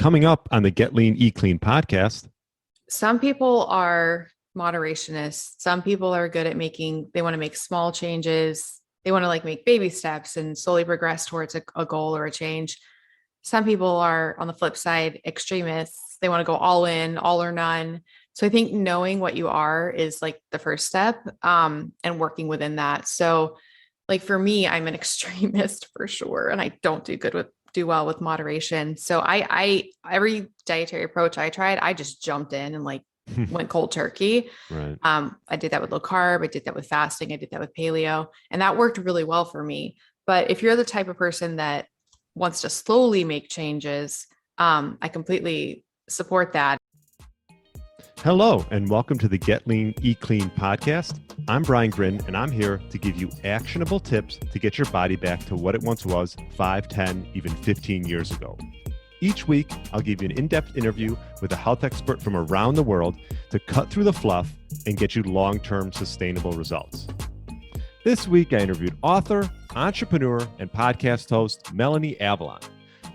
Coming up on the Get Lean, Eat Clean podcast. Some people are moderationists. Some people are good at they want to make small changes. They want to make baby steps and slowly progress towards a goal or a change. Some people are, on the flip side, extremists. They want to go all in, all or none. So I think knowing what you are is the first step, and working within that. So for me, I'm an extremist for sure. And I don't do well with moderation. So I every dietary approach I tried, I just jumped in and went cold turkey. Right. I did that with low carb. I did that with fasting. I did that with paleo, and that worked really well for me. But if you're the type of person that wants to slowly make changes, I completely support that. Hello, and welcome to the Get Lean, Eat Clean podcast. I'm Brian Grin, and I'm here to give you actionable tips to get your body back to what it once was 5, 10, even 15 years ago. Each week, I'll give you an in-depth interview with a health expert from around the world to cut through the fluff and get you long-term sustainable results. This week, I interviewed author, entrepreneur, and podcast host Melanie Avalon.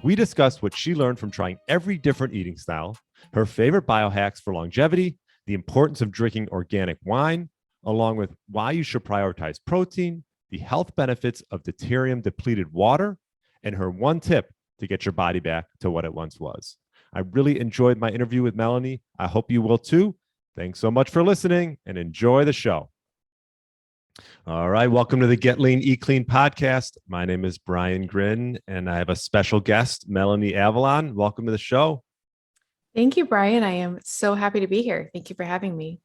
We discussed what she learned from trying every different eating style, her favorite biohacks for longevity, the importance of drinking organic wine, along with why you should prioritize protein, the health benefits of deuterium-depleted water, and her one tip to get your body back to what it once was. I really enjoyed my interview with Melanie. I hope you will too. Thanks so much for listening and enjoy the show. All right, welcome to the Get Lean, Eat Clean podcast. My name is Brian Grin, and I have a special guest, Melanie Avalon. Welcome to the show. Thank you, Brian. I am so happy to be here. Thank you for having me.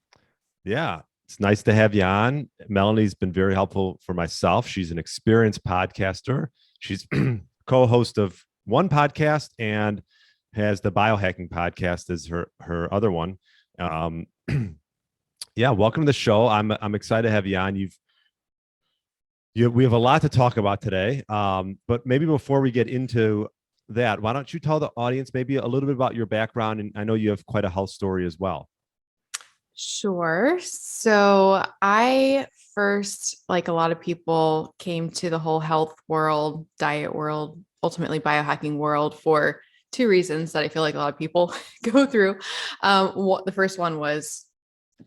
Yeah, it's nice to have you on. Melanie's been very helpful for myself. She's an experienced podcaster. She's co-host of one podcast and has the Biohacking podcast as her other one. Yeah, welcome to the show. I'm excited to have you on. We have a lot to talk about today, but maybe before we get into that, why don't you tell the audience maybe a little bit about your background? And I know you have quite a health story as well. Sure. So I first, like a lot of people, came to the whole health world, diet world, ultimately biohacking world for two reasons that I feel like a lot of people go through. The first one was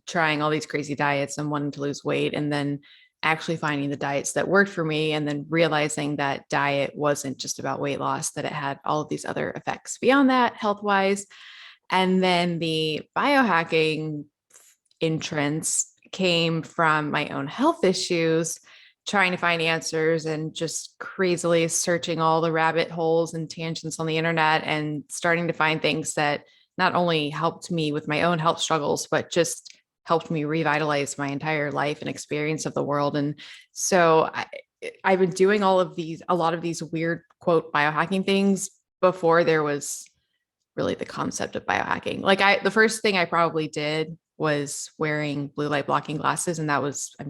trying all these crazy diets and wanting to lose weight, and then actually finding the diets that worked for me, and then realizing that diet wasn't just about weight loss, that it had all of these other effects beyond that, health-wise. And then the biohacking entrance came from my own health issues, trying to find answers and just crazily searching all the rabbit holes and tangents on the internet and starting to find things that not only helped me with my own health struggles, but just helped me revitalize my entire life and experience of the world. And so I've been doing a lot of these weird, quote, biohacking things before there was really the concept of biohacking. The first thing I probably did was wearing blue light blocking glasses. And that was, a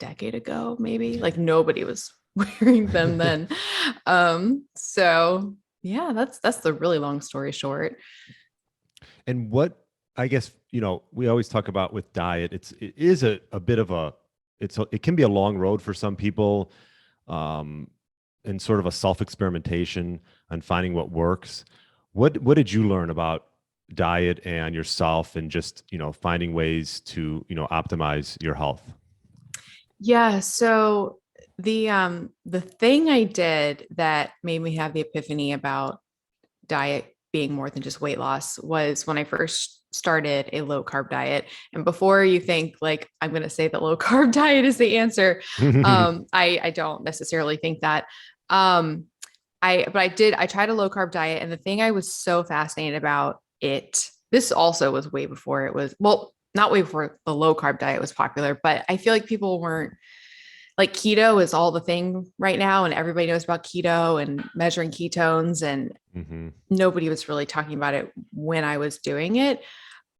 decade ago, maybe. Nobody was wearing them then. So yeah, that's the really long story short. And what, I guess, we always talk about with diet, it is a bit of it can be a long road for some people, and sort of a self-experimentation on finding what works. What did you learn about diet and yourself, and just, finding ways to, optimize your health? Yeah. So the thing I did that made me have the epiphany about diet being more than just weight loss was when I first started a low carb diet. And before you think I'm going to say that low carb diet is the answer, I don't necessarily think that. I tried a low carb diet, and the thing I was so fascinated about this also was way before it was, well, not way before the low carb diet was popular, but I feel like people weren't, keto is all the thing right now, and everybody knows about keto and measuring ketones, and nobody was really talking about it when I was doing it.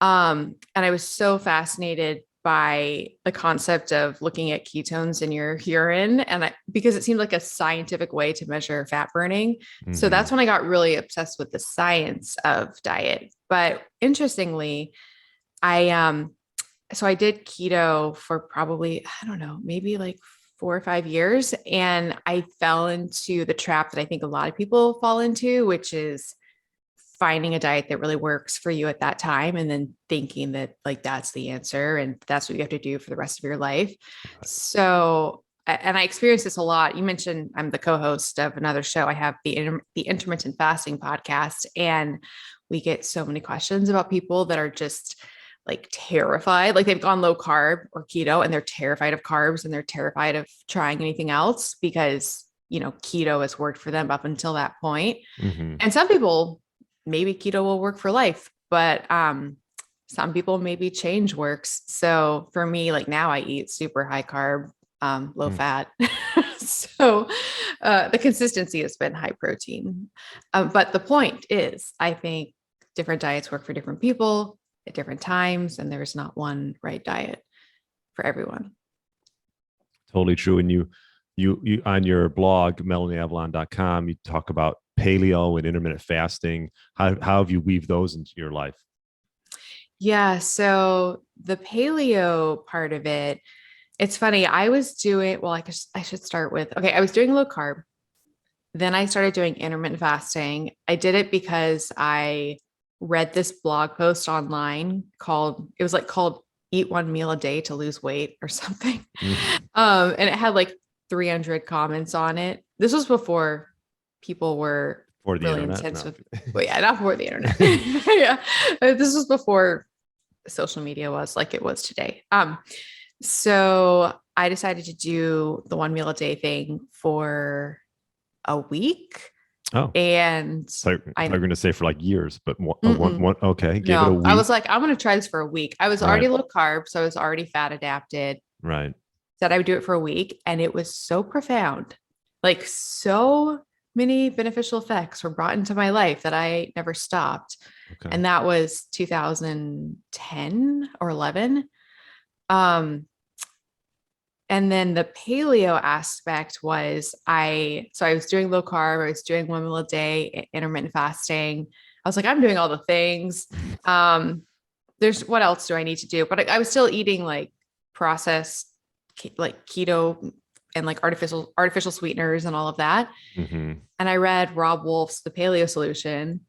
And I was so fascinated by the concept of looking at ketones in your urine, because it seemed like a scientific way to measure fat burning. So that's when I got really obsessed with the science of diet. But interestingly, I did keto for probably, I don't know, maybe 4 or 5 years. And I fell into the trap that I think a lot of people fall into, which is finding a diet that really works for you at that time and then thinking that like that's the answer and that's what you have to do for the rest of your life. Right. So, and I experience this a lot. You mentioned I'm the co-host of another show. I have the Intermittent Fasting podcast, and we get so many questions about people that are just like terrified, like they've gone low carb or keto and they're terrified of carbs and they're terrified of trying anything else because, keto has worked for them up until that point. Mm-hmm. And some people, maybe keto will work for life, but some people maybe change works. So for me, like now I eat super high carb, low fat. So the consistency has been high protein. But the point is, I think different diets work for different people at different times, and there's not one right diet for everyone. Totally true. And you on your blog, MelanieAvalon.com, you talk about paleo and intermittent fasting. How have you weaved those into your life? Yeah. So the paleo part of it, it's funny. I was doing, well, I should start with, okay, I was doing low carb. Then I started doing intermittent fasting. I did it because I read this blog post online called Eat One Meal a Day to Lose Weight or something. Mm-hmm. And it had like 300 comments on it. This was before people were For the really internet? intense No. well, yeah, not before the internet. Yeah. This was before social media was like it was today. So I decided to do the 1 meal a day thing for a week. Oh, And so I'm going to say for like years, but one, okay. Gave it a no, week. I was like, I'm going to try this for a week. I was already low carb, so I was already fat adapted. Right. Said I would do it for a week, and it was so profound. Like so many beneficial effects were brought into my life that I never stopped. Okay. And that was 2010 or 11. And then the paleo aspect was I was doing low carb, I was doing 1 meal a day, intermittent fasting. I was like, I'm doing all the things. There's what else do I need to do? But I was still eating like processed, like keto and like artificial sweeteners and all of that. Mm-hmm. And I read Rob Wolf's The Paleo Solution.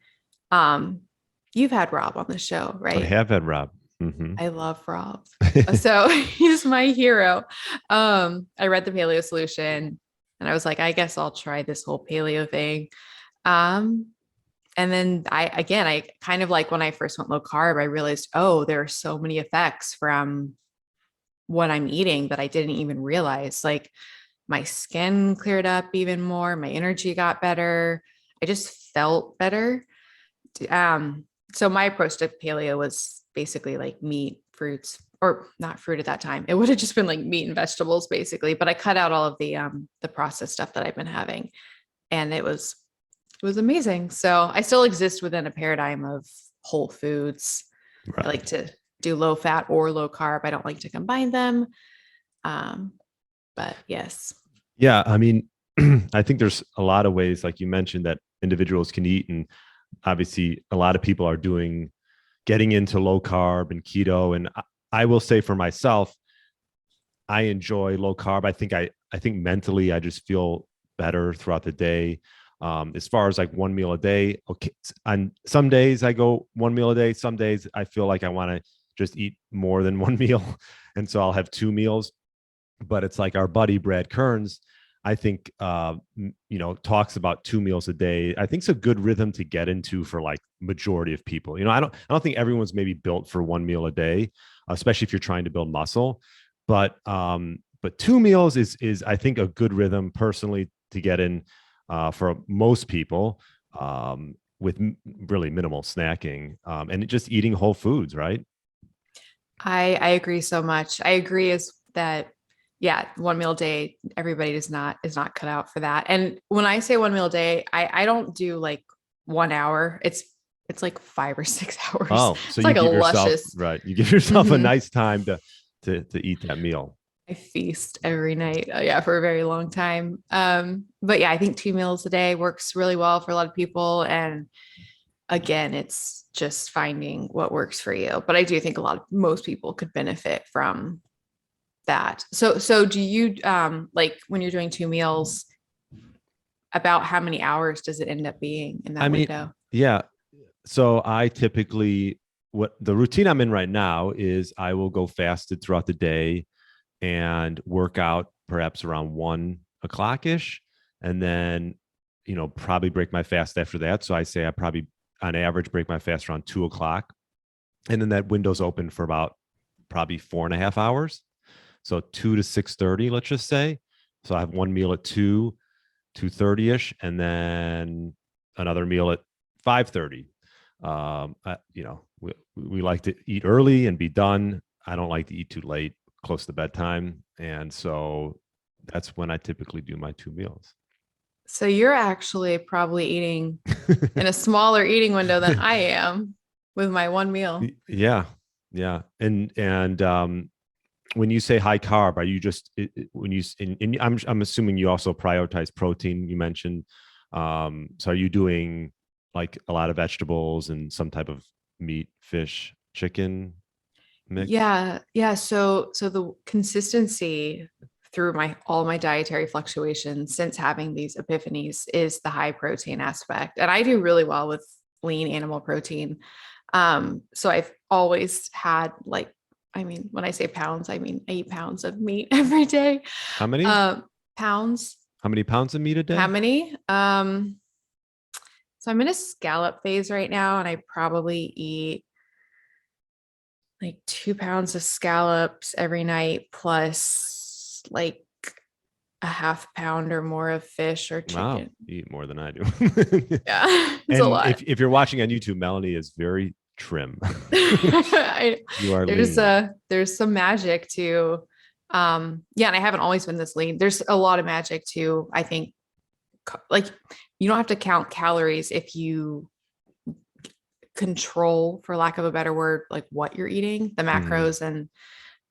You've had Rob on the show, right? I have had Rob. Mm-hmm. I love Rob. So he's my hero. I read The Paleo Solution and I was like, I guess I'll try this whole paleo thing. And then I kind of like when I first went low carb, I realized, oh, there are so many effects from what I'm eating that I didn't even realize. Like my skin cleared up even more. My energy got better. I just felt better. So my approach to paleo was basically like meat, fruits, or not fruit at that time. It would have just been like meat and vegetables basically, but I cut out all of the processed stuff that I've been having, and it was amazing. So I still exist within a paradigm of whole foods. Right. I like to do low fat or low carb. I don't like to combine them. But yes. Yeah. I mean, I think there's a lot of ways, like you mentioned, that individuals can eat. And obviously a lot of people are getting into low carb and keto. And I will say for myself, I enjoy low carb. I think mentally, I just feel better throughout the day. As far as like 1 meal a day, okay. On some days I go 1 meal a day. Some days I feel like I want to just eat more than one meal. And so I'll have 2 meals, but it's like our buddy, Brad Kearns, I think, talks about 2 meals a day. I think it's a good rhythm to get into for like majority of people. I don't think everyone's maybe built for 1 meal a day, especially if you're trying to build muscle, but 2 meals is I think a good rhythm personally to get in for most people, with really minimal snacking, and just eating whole foods, right? I agree so much. I agree is that, yeah, 1 meal a day, everybody is not cut out for that. And when I say 1 meal a day, I don't do like 1 hour. It's like 5 or 6 hours. Oh, so it's you like give a yourself, luscious, right. You give yourself a Mhm. nice time to eat that meal. I feast every night. Yeah, for a very long time. But yeah, I think 2 meals a day works really well for a lot of people. And again, it's just finding what works for you. But I do think most people could benefit from that. So do you, like when you're doing 2 meals, about how many hours does it end up being in that window? Yeah. So I typically, what the routine I'm in right now is I will go fasted throughout the day and work out perhaps around 1 o'clock ish. And then, probably break my fast after that. So I say I probably on average break my fast around 2 o'clock. And then that window's open for about probably 4.5 hours. So 2 to 6:30, let's just say. So I have one meal at 2:30 ish, and then another meal at 5:30. We like to eat early and be done. I don't like to eat too late, close to bedtime. And so that's when I typically do my 2 meals. So you're actually probably eating in a smaller eating window than I am with my one meal. Yeah. Yeah. And when you say high carb, are you just when you and I'm assuming you also prioritize protein, you mentioned. So are you doing like a lot of vegetables and some type of meat, fish, chicken mix? Yeah. Yeah. So the consistency through all my dietary fluctuations since having these epiphanies is the high protein aspect. And I do really well with lean animal protein. So I've always had when I say pounds, I mean 8 pounds of meat every day. How many? Pounds. How many pounds of meat a day? How many? So I'm in a scallop phase right now, and I probably eat like 2 pounds of scallops every night, plus like a half pound or more of fish or chicken. Wow, you eat more than I do. Yeah, it's and a lot. If you're watching on YouTube, Melanie is very trim. You are lean. There's some magic to and I haven't always been this lean. There's a lot of magic to, I think, like you don't have to count calories if you control, for lack of a better word, like what you're eating, the macros. And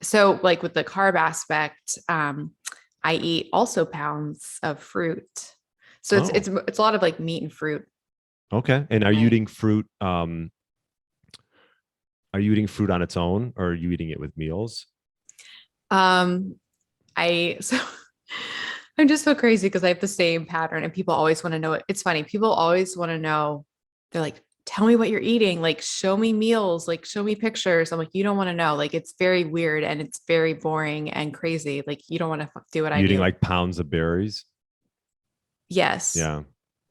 so like with the carb aspect, I eat also pounds of fruit. So it's a lot of like meat and fruit. Okay. And are you eating fruit? Are you eating fruit on its own, or are you eating it with meals? So I'm just so crazy because I have the same pattern and people always want to know it. It's funny. People always want to know. They're like, tell me what you're eating. Like, show me meals, like show me pictures. I'm like, you don't want to know. Like, it's very weird and it's very boring and crazy. Like, you don't want to do what I do. Eating like pounds of berries. Yes. Yeah.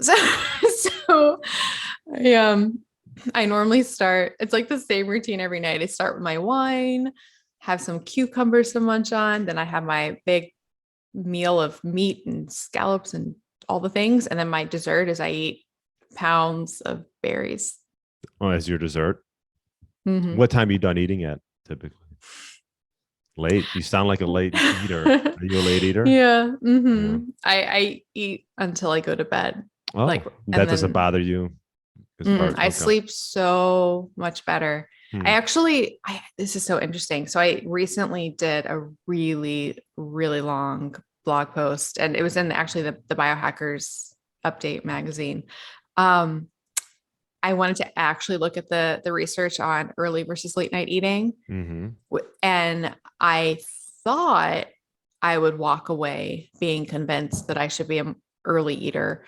So I normally start, it's like the same routine every night. I start with my wine, have some cucumbers to munch on. Then I have my big meal of meat and scallops and all the things. And then my dessert is I eat pounds of berries. Oh, as your dessert? Mm-hmm. What time are you done eating at typically? Late. You sound like a late eater. Are you a late eater? Yeah. Mm-hmm. Yeah. I eat until I go to bed. Oh, that doesn't bother you? I sleep so much better. This is so interesting. So I recently did a really, really long blog post, and it was in actually the Biohackers Update magazine. I wanted to actually look at the research on early versus late night eating. Mm-hmm. And I thought I would walk away being convinced that I should be an early eater.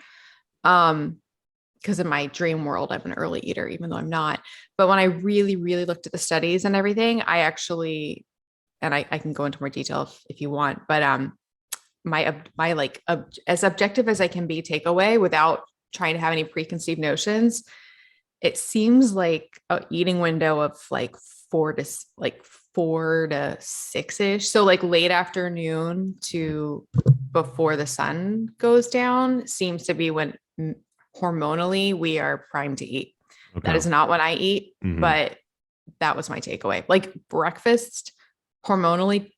Because in my dream world, I'm an early eater, even though I'm not. But when I really, really looked at the studies and everything, I actually, and I can go into more detail if you want, but my as objective as I can be takeaway without trying to have any preconceived notions, it seems like an eating window of like 4 to 6-ish. So like late afternoon to before the sun goes down seems to be when hormonally we are primed to eat. Okay. That is not what I eat, but that was my takeaway. Like breakfast hormonally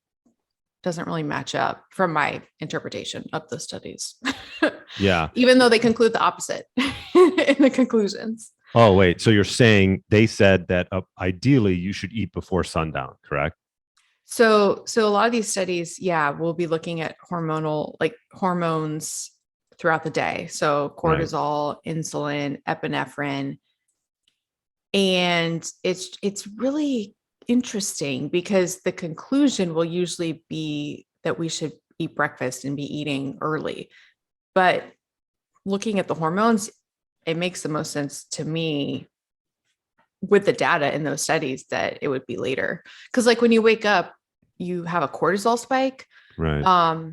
doesn't really match up from my interpretation of the studies. Yeah. Even though they conclude the opposite in the conclusions. Oh, wait. So you're saying they said that ideally you should eat before sundown, correct? So a lot of these studies, we'll be looking at hormones throughout the day. So cortisol, right, insulin, epinephrine. And it's really interesting because the conclusion will usually be that we should eat breakfast and be eating early. But looking at the hormones, it makes the most sense to me with the data in those studies that it would be later. Because like when you wake up, you have a cortisol spike, Right.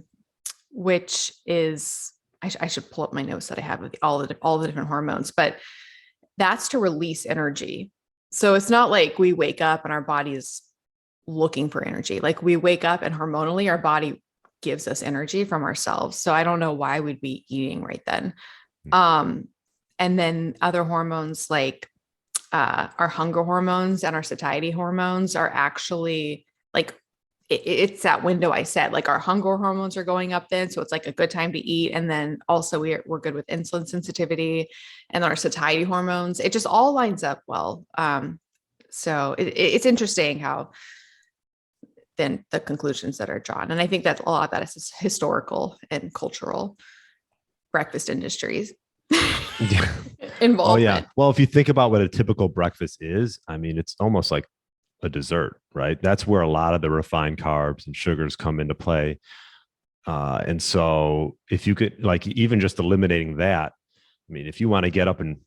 which is, I should pull up my notes that I have with all the different hormones, but that's to release energy. So it's not like we wake up and our body is looking for energy. Like we wake up and hormonally our body gives us energy from ourselves. So I don't know why we'd be eating right then. And then other hormones like our hunger hormones and our satiety hormones are actually like it's that window I said, like our hunger hormones are going up then. So it's like a good time to eat. And then also we're good with insulin sensitivity and our satiety hormones. It just all lines up well. So it's interesting how then the conclusions that are drawn. And I think that a lot of that is historical and cultural breakfast industries Yeah. involvement. Oh yeah. Well, if you think about what a typical breakfast is, I mean, it's almost like a dessert, right? That's where a lot of the refined carbs and sugars come into play. And so if you could like even just eliminating that, I mean, if you want to get up and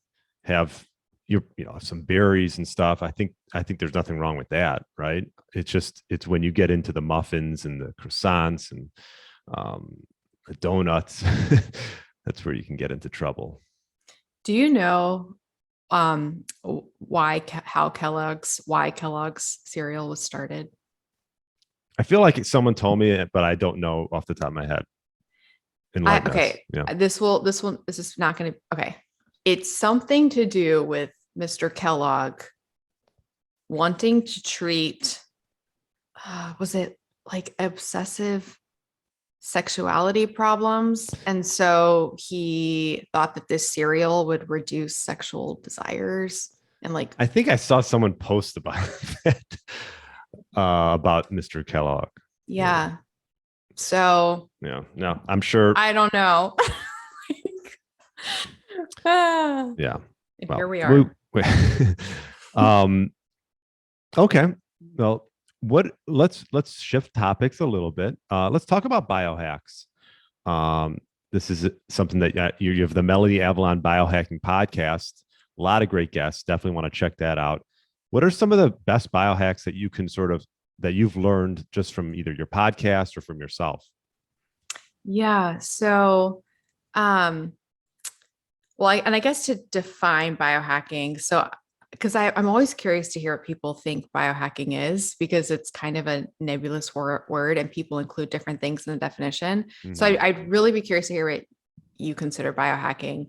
have your, some berries and stuff, I think there's nothing wrong with that, right? It's when you get into the muffins and the croissants and the donuts, that's where you can get into trouble. Do you know why Kellogg's cereal was started? I feel like someone told me it, but I don't know off the top of my head. Okay. Yeah. This is not going to, okay. It's something to do with Mr. Kellogg wanting to treat, was it like obsessive sexuality problems? And so he thought that this cereal would reduce sexual desires. And like, I think I saw someone post about that, about Mr. Kellogg. yeah. So yeah, no, I'm sure. I don't know. Yeah. Well, here we are. Okay. Well, let's shift topics a little bit. Let's talk about biohacks. This is something that you have the Melanie Avalon biohacking podcast. A lot of great guests. Definitely want to check that out. What are some of the best biohacks that you can that you've learned just from either your podcast or from yourself? Yeah. So, well, I guess to define biohacking. So, because I'm always curious to hear what people think biohacking is, because it's kind of a nebulous word and people include different things in the definition. Mm-hmm. So I'd really be curious to hear what you consider biohacking.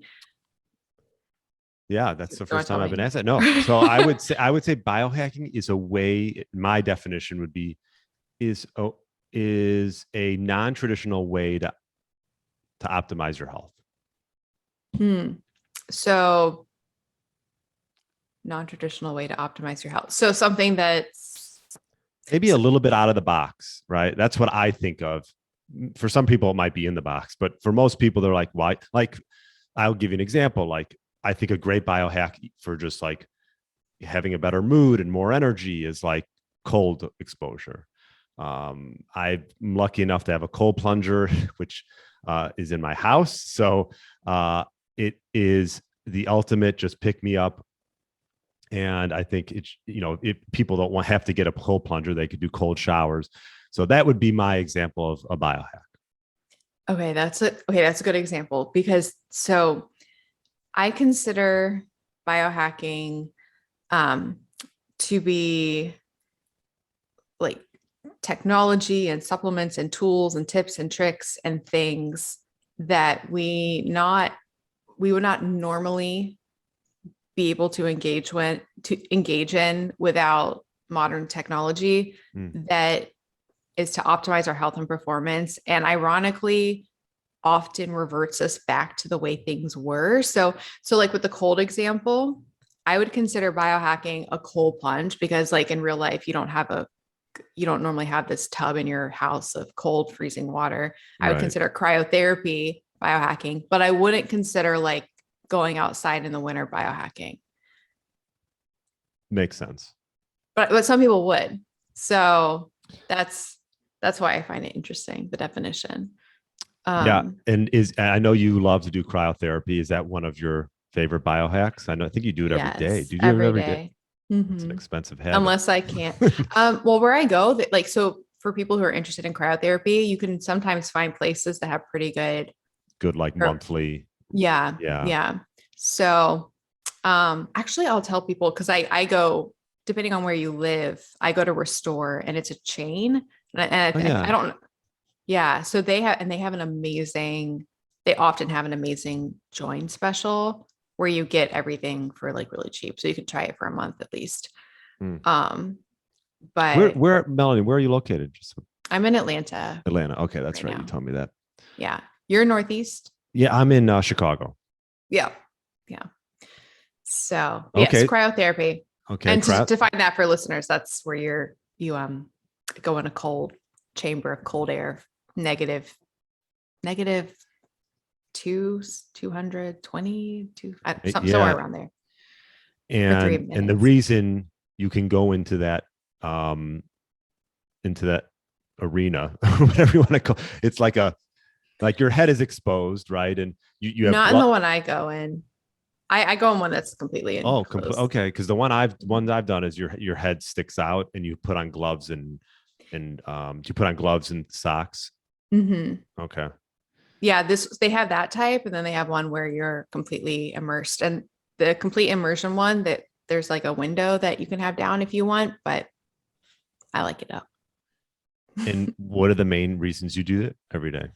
Yeah, that's the first time I've been asked that. No. So I would say biohacking is a way, my definition would be, is a non-traditional way to optimize your health. So non-traditional way to optimize your health. So something that's maybe a little bit out of the box, right? That's what I think of. For some people, it might be in the box, but for most people, they're like, why? Like, I'll give you an example. Like, I think a great biohack for just like having a better mood and more energy is like cold exposure. I'm lucky enough to have a cold plunger, which is in my house. So it is the ultimate just pick me up. And I think it's, people don't have to get a cold plunger. They could do cold showers. So that would be my example of a biohack. Okay. That's a good example, because so I consider biohacking to be like technology and supplements and tools and tips and tricks and things that we would not normally be able to engage in without modern technology that is to optimize our health and performance. And ironically, often reverts us back to the way things were. So like with the cold example, I would consider biohacking a cold plunge, because like in real life, you don't normally have this tub in your house of cold freezing water. I would consider cryotherapy biohacking, but I wouldn't consider like going outside in the winter biohacking. Makes sense. But some people would. So that's why I find it interesting, the definition. Yeah. And I know you love to do cryotherapy. Is that one of your favorite biohacks? I think you do it every day. Do you do it every day? It's an Mhm. expensive habit. Unless I can't. Well, where I go, like, so for people who are interested in cryotherapy, you can sometimes find places that have pretty good, Good, like or monthly. yeah, Yeah. yeah. So, actually I'll tell people, because I go, depending on where you live, I go to Restore, and it's a chain. Oh I yeah. don't, yeah. So they have an amazing, they often have an amazing join special where you get everything for like really cheap. So you can try it for a month at least. Hmm. Um, Where, but where, Melanie, where are you located? Just I'm in Atlanta Atlanta. Okay, that's right right. You now. told me that. Yeah. You're Northeast. Yeah, I'm in Chicago. Yeah. Yeah. So yes, Okay. cryotherapy. Okay. And Crap. to find that for listeners, that's where you go in a cold chamber of cold air, negative, negative 220, somewhere Yeah. around there for three And the minutes. reason you can go um into that arena, whatever you want to call it's like your head is exposed, right? And you have Not in blood. the one I go in. I go in one that's completely Oh, enclosed. okay. Because the one I've done is your head sticks out and you put on gloves and you put on gloves and socks. Hmm. Okay. Yeah, they have that type, and then they have one where you're completely immersed. And the complete immersion one, that there's like a window that you can have down if you want, but I like it up. And what are the main reasons you do it every day?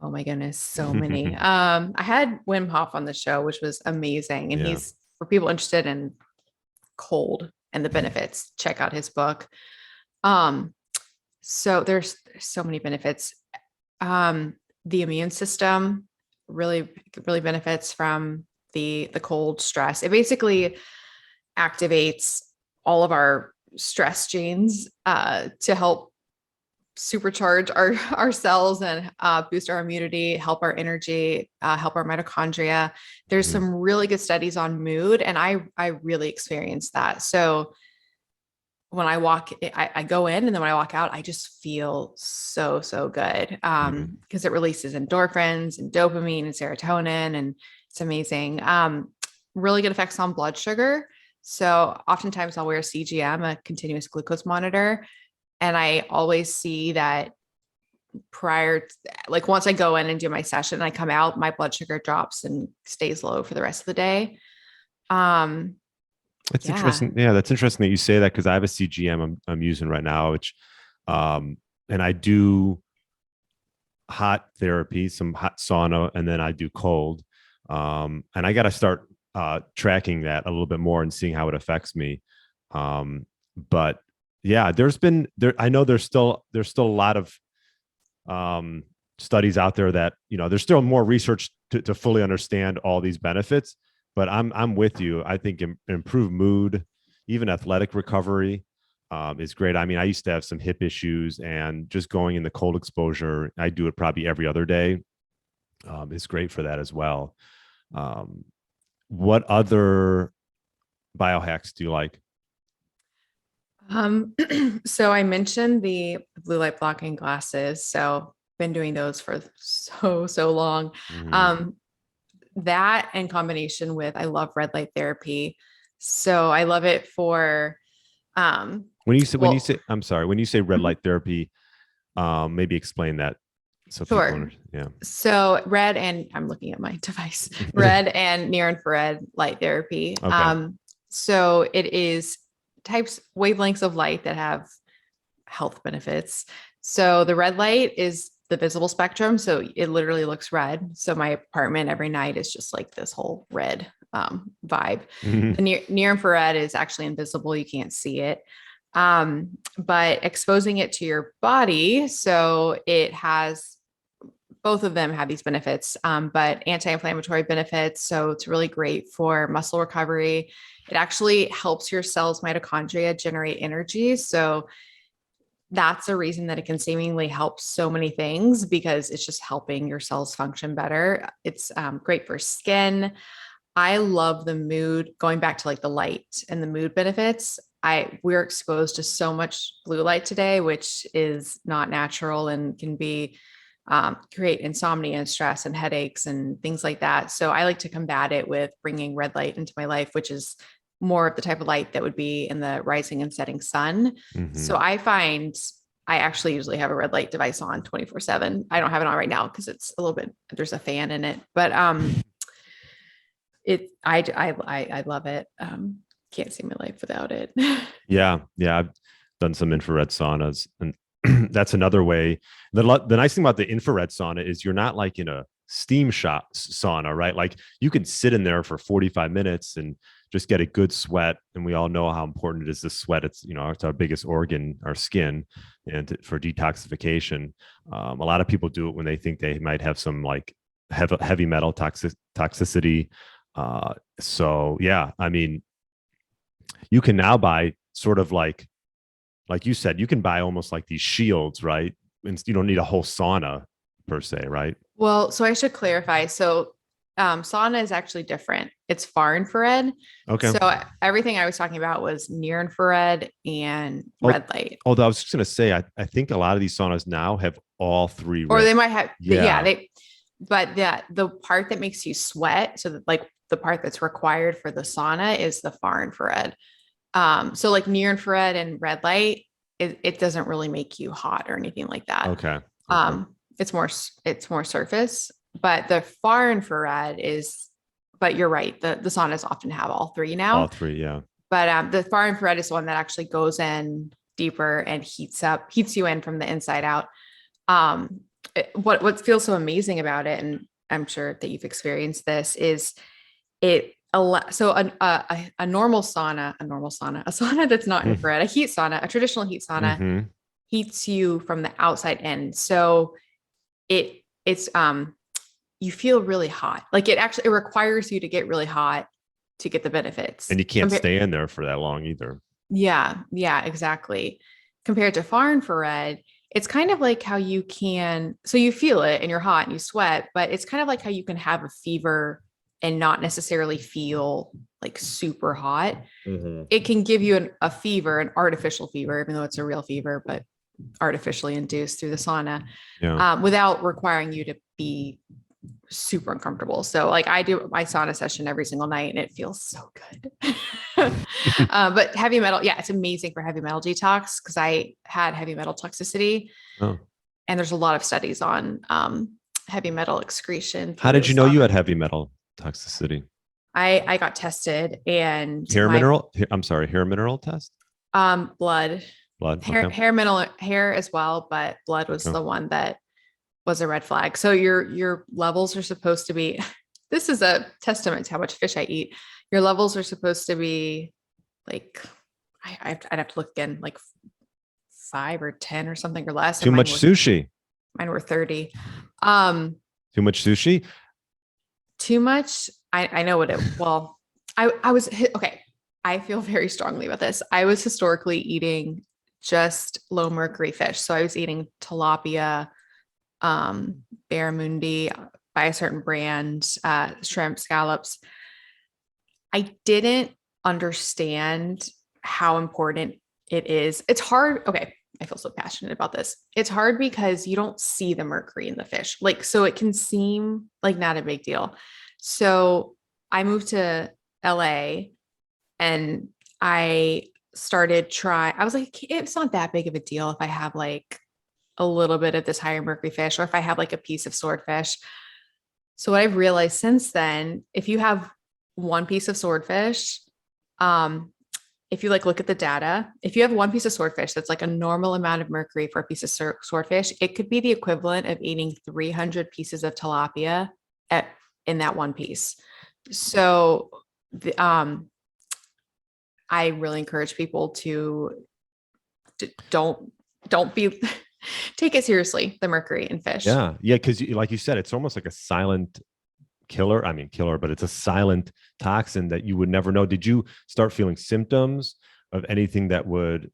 Oh my goodness, so many. I had Wim Hof on the show, which was amazing. And Yeah. he's, for people interested in cold and the benefits, check out his book. Um, so there's so many benefits. The immune system really, really benefits from the cold stress. It basically activates all of our stress genes to help supercharge our cells and boost our immunity, help our energy, help our mitochondria. There's Mhm. some really good studies on mood, and I really experienced that. So when I walk, I go in, and then when I walk out, I just feel so good, Mhm. because it releases endorphins and dopamine and serotonin, and it's amazing. Really good effects on blood sugar. So oftentimes I'll wear a CGM, a continuous glucose monitor, and I always see that prior to, like, once I go in and do my session, I come out, my blood sugar drops and stays low for the rest of the day. Um, That's yeah. interesting. Yeah, that's interesting that you say that because I have a CGM I'm using right now, which um and I do hot therapy, some hot sauna, and then I do cold. And I got to start tracking that a little bit more and seeing how it affects me. But yeah, I know there's still a lot of um, studies out there that there's still more research to fully understand all these benefits. But I'm with you. I think improved mood, even athletic recovery, is great. I mean, I used to have some hip issues, and just going in the cold exposure, I do it probably every other day, is great for that as well. Um, what other biohacks do you like? Um, so I mentioned the blue light blocking glasses. So been doing those for so long. Mhm. Um, that in combination with, I love red light therapy. So I love it for, well, I'm sorry, when you say red mhm, light therapy, maybe explain that so people sure. understand. Yeah. So red, and I'm looking at my device, red and near infrared light therapy. Okay. So it is types, wavelengths of light that have health benefits. So the red light is the visible spectrum. So it literally looks red. So my apartment every night is just like this whole red vibe. Mhm. The near infrared is actually invisible. You can't see it. But exposing it to your body. So it has, both of them have these benefits, but anti-inflammatory benefits. So it's really great for muscle recovery. It actually helps your cells' mitochondria generate energy. So that's a reason that it can seemingly help so many things, because it's just helping your cells function better. It's great for skin. I love the mood, going back to like the light and the mood benefits. We're exposed to so much blue light today, which is not natural and can be create insomnia and stress and headaches and things like that. So I like to combat it with bringing red light into my life, which is more of the type of light that would be in the rising and setting sun. Mm-hmm. So I find I actually usually have a red light device on 24/7. I don't have it on right now because it's a little bit, there's a fan in it, but I love it. Can't see my life without it. Yeah. Yeah. I've done some infrared saunas, and that's another way. The nice thing about the infrared sauna is you're not like in a steam shop sauna, right? Like you can sit in there for 45 minutes and just get a good sweat. And we all know how important it is to sweat. It's, it's our biggest organ, our skin, and for detoxification. A lot of people do it when they think they might have some like heavy metal toxicity. So yeah, I mean, you can now buy sort of like you said, you can buy almost like these shields, right? And you don't need a whole sauna per se, right? Well, so I should clarify. So sauna is actually different. It's far infrared. Okay. So everything I was talking about was near infrared and Oh, red light. although I was just going to say, I think a lot of these saunas now have all three. Or they might have, Yeah. but the part that makes you sweat, so that like the part that's required for the sauna is the far infrared. So like near infrared and red light, it doesn't really make you hot or anything like that. Okay. It's more surface, but the far infrared is, but you're right. The saunas often have all three now. All three. Yeah. But the far infrared is the one that actually goes in deeper and heats you in from the inside out. What feels so amazing about it, and I'm sure that you've experienced this, is it so a normal sauna, a sauna that's not infrared, a heat sauna, a traditional heat sauna heats you from the outside in. So it's you feel really hot. Like it requires you to get really hot to get the benefits. And you can't stay in there for that long either. Yeah, exactly. Compared to far infrared, it's kind of like how you can, so you feel it and you're hot and you sweat, but it's kind of like how you can have a fever and not necessarily feel like super hot. It can give you a fever, an artificial fever, even though it's a real fever, but artificially induced through the sauna, without requiring you to be super uncomfortable. So like I do my sauna session every single night and it feels so good. But heavy metal, it's amazing for heavy metal detox because I had heavy metal toxicity. And there's a lot of studies on heavy metal excretion. How did you know you had heavy metal toxicity? I got tested and hair mineral test? Blood. Hair as well, but blood was the one that was a red flag. So your levels are supposed to be, this is a testament to how much fish I eat. Your levels are supposed to be like, I'd have to look again, like 5 or 10 or something or less. Too much sushi. Mine were 30. Too much sushi? Too much. I know what I was, okay. I feel very strongly about this. I was historically eating just low mercury fish. So I was eating tilapia, barramundi by a certain brand, shrimp, scallops. I didn't understand how important it is. It's hard. Okay. I feel so passionate about this. It's hard because you don't see the mercury in the fish. Like, so it can seem like not a big deal. So I moved to LA and I was like, it's not that big of a deal if I have like a little bit of this higher mercury fish, or if I have like a piece of swordfish. So what I've realized since then, if you have one piece of swordfish, if you like look at the data, if you have one piece of swordfish, that's like a normal amount of mercury for a piece of swordfish, it could be the equivalent of eating 300 pieces of tilapia in that one piece. So I really encourage people to don't take it seriously, the mercury in fish. Yeah. Because like you said, it's almost like a silent killer, but it's a silent toxin that you would never know. Did you start feeling symptoms of anything that would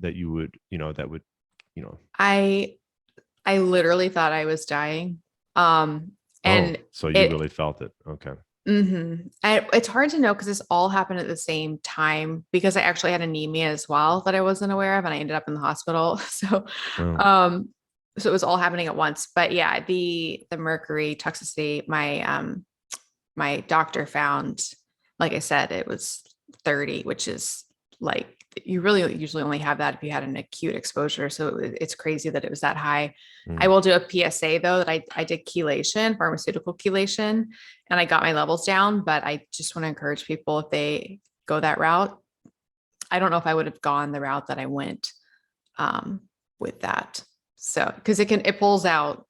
I literally thought I was dying. So you really felt it. Okay. It's hard to know because this all happened at the same time, because I actually had anemia as well that I wasn't aware of, and I ended up in the hospital. So, so it was all happening at once. But yeah, the mercury toxicity, my doctor found, like I said, it was 30, which is like, you really usually only have that if you had an acute exposure. So it's crazy that it was that high. I will do a PSA though, that I did chelation, pharmaceutical chelation, and I got my levels down, but I just want to encourage people, if they go that route, I don't know if I would have gone the route that I went with that. So, because it pulls out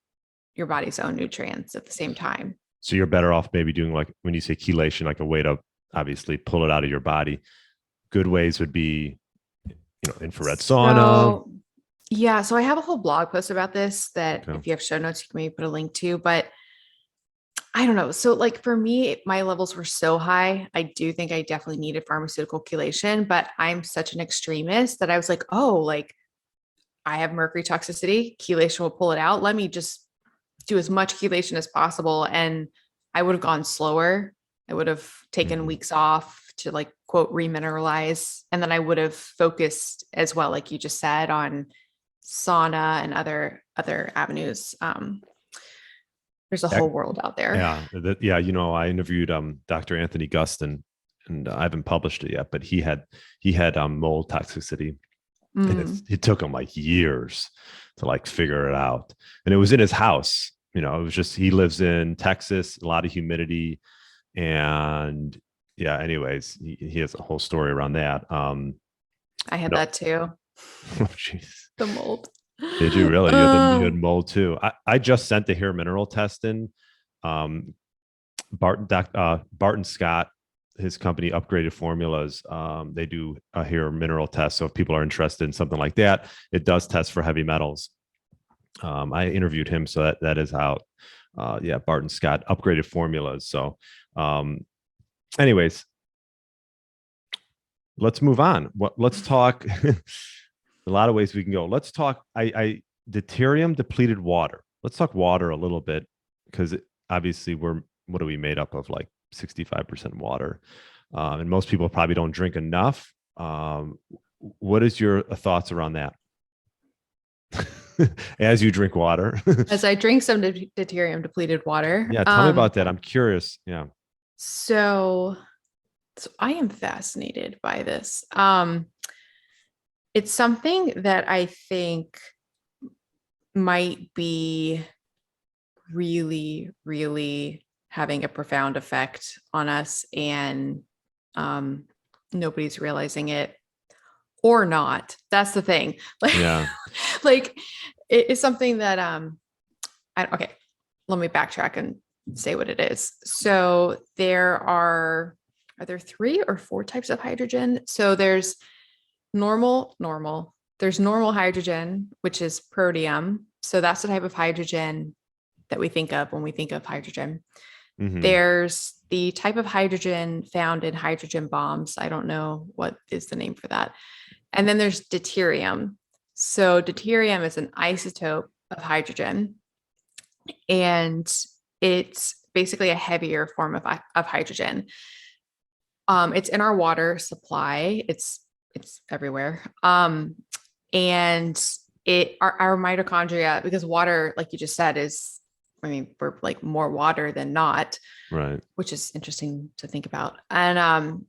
your body's own nutrients at the same time. So you're better off maybe doing, like, when you say chelation, like a way to obviously pull it out of your body. Good ways would be, infrared sauna. Yeah. So I have a whole blog post about this that Okay. if you have show notes, you can maybe put a link to, but I don't know. So like for me, my levels were so high. I do think I definitely needed pharmaceutical chelation, but I'm such an extremist that I was like, oh, like I have mercury toxicity, chelation will pull it out. Let me just do as much chelation as possible. And I would have gone slower. I would have taken weeks off to, like, quote, remineralize. And then I would have focused as well, like you just said, on sauna and other avenues. There's a whole world out there. Yeah. I interviewed Dr. Anthony Gustin, and I haven't published it yet, but he had mold toxicity. And it took him like years to like figure it out. And it was in his house. It was just, he lives in Texas, a lot of humidity. And yeah, anyways, he has a whole story around that. I had that too. Oh, jeez. The mold. Did you really? You had mold too. I just sent the hair mineral test in. Barton Scott, his company, Upgraded Formulas, they do a hair mineral test. So if people are interested in something like that, it does test for heavy metals. I interviewed him, so that is out. Barton Scott, Upgraded Formulas. So anyways, let's move on. Let's talk. A lot of ways we can go. Let's talk. Deuterium-depleted water. Let's talk water a little bit, because obviously what are we made up of? Like 65% water, and most people probably don't drink enough. What is your thoughts around that? As you drink water. As I drink some deuterium-depleted water. Yeah, tell me about that. I'm curious. Yeah. So I am fascinated by this. It's something that I think might be really, really having a profound effect on us, and nobody's realizing it, or not. That's the thing. Yeah. Like it is something that okay, let me backtrack and say what it is. So are there 3 or 4 types of hydrogen? So there's normal, there's normal hydrogen, which is protium. So that's the type of hydrogen that we think of when we think of hydrogen. There's the type of hydrogen found in hydrogen bombs. I don't know what is the name for that. And then there's deuterium. So deuterium is an isotope of hydrogen, and it's basically a heavier form of hydrogen. It's in our water supply. It's everywhere. And our mitochondria, because water, like you just said, we're like more water than not, right? Which is interesting to think about. And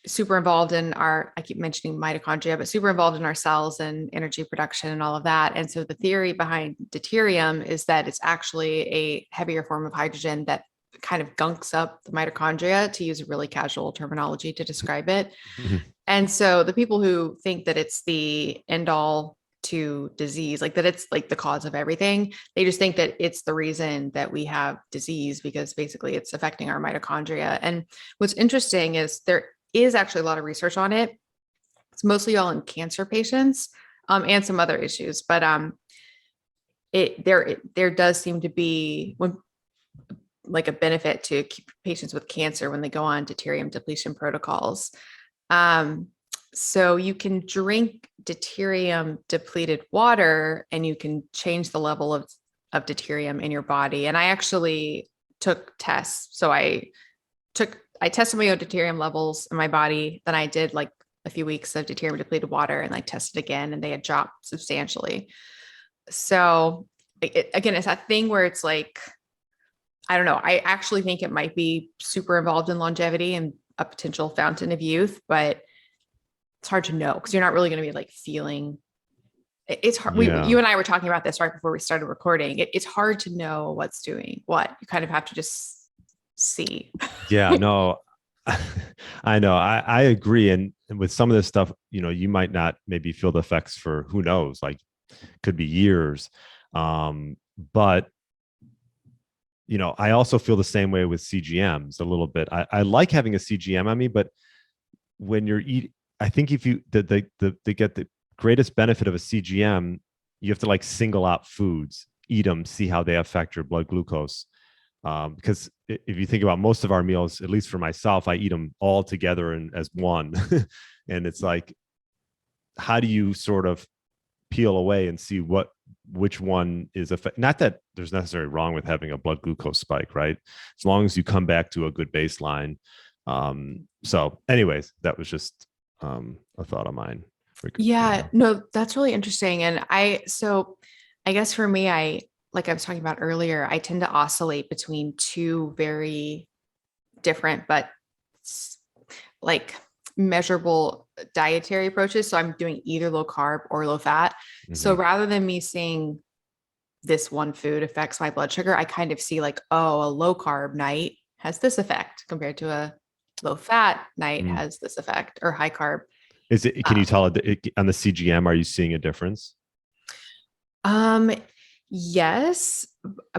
super involved in I keep mentioning mitochondria, but super involved in our cells and energy production and all of that. And so the theory behind deuterium is that it's actually a heavier form of hydrogen that kind of gunks up the mitochondria, to use a really casual terminology to describe it. And so the people who think that it's the end all to disease, like that it's like the cause of everything, they just think that it's the reason that we have disease, because basically it's affecting our mitochondria. And what's interesting is there is actually a lot of research on it. It's mostly all in cancer patients, and some other issues, but there does seem to be like a benefit to patients with cancer when they go on deuterium depletion protocols. So you can drink deuterium depleted water and you can change the level of deuterium in your body. And I actually took tests. So I tested my own deuterium levels in my body. Then I did like a few weeks of deuterium depleted water and like tested again, and they had dropped substantially. So again, it's that thing where it's like, I don't know. I actually think it might be super involved in longevity and a potential fountain of youth, but it's hard to know because you're not really going to be like feeling it's hard. Yeah. You and I were talking about this right before we started recording. It's hard to know what's doing what. You kind of have to just see. Yeah, no, I know. I agree. And with some of this stuff, you might not maybe feel the effects for who knows, like could be years. But I also feel the same way with CGMs a little bit. I like having a CGM on me, but when you're I think if you they get the greatest benefit of a CGM, you have to like single out foods, eat them, see how they affect your blood glucose. Because if you think about most of our meals, at least for myself, I eat them all together and as one. And it's like, how do you sort of peel away and see which one is not that there's necessarily wrong with having a blood glucose spike, right? As long as you come back to a good baseline. So anyways, that was just a thought of mine. Yeah, no, that's really interesting. And I guess for me, like I was talking about earlier, I tend to oscillate between two very different, but like measurable dietary approaches. So I'm doing either low carb or low fat. Mm-hmm. So rather than me seeing this one food affects my blood sugar, I kind of see like, oh, a low carb night has this effect compared to a low fat night has this effect, or high carb. Is it, can you tell on the CGM, are you seeing a difference? Yes,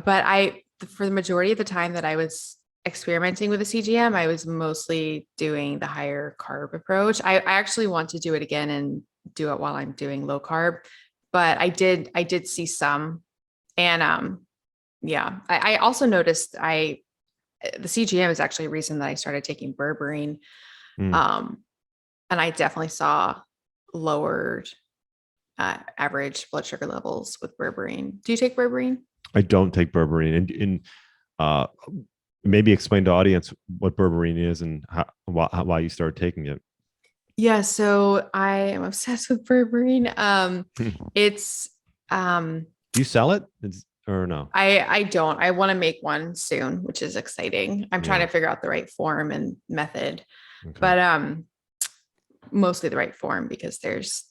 but for the majority of the time that I was experimenting with a CGM, I was mostly doing the higher carb approach. I actually want to do it again and do it while I'm doing low carb, but I did see some. And yeah, I also noticed the CGM is actually a reason that I started taking Berberine. And I definitely saw lowered average blood sugar levels with Berberine. Do you take Berberine? I don't take Berberine. And maybe explain to the audience what Berberine is and why you started taking it. Yeah, so I am obsessed with Berberine. It's do you sell it or no? I don't. I want to make one soon, which is exciting. I'm trying to figure out the right form and method. Okay. But mostly the right form, because there's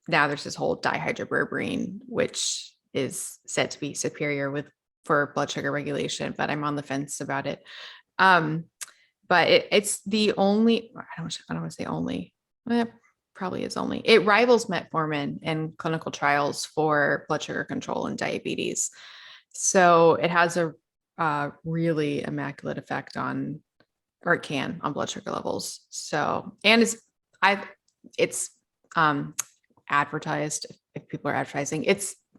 this whole dihydroberberine, which is said to be superior for blood sugar regulation, but I'm on the fence about it. But it's the only, I don't want to say only, probably is only, it rivals metformin in clinical trials for blood sugar control and diabetes. So it has a really immaculate effect on blood sugar levels. So, and it's advertised, if people are advertising,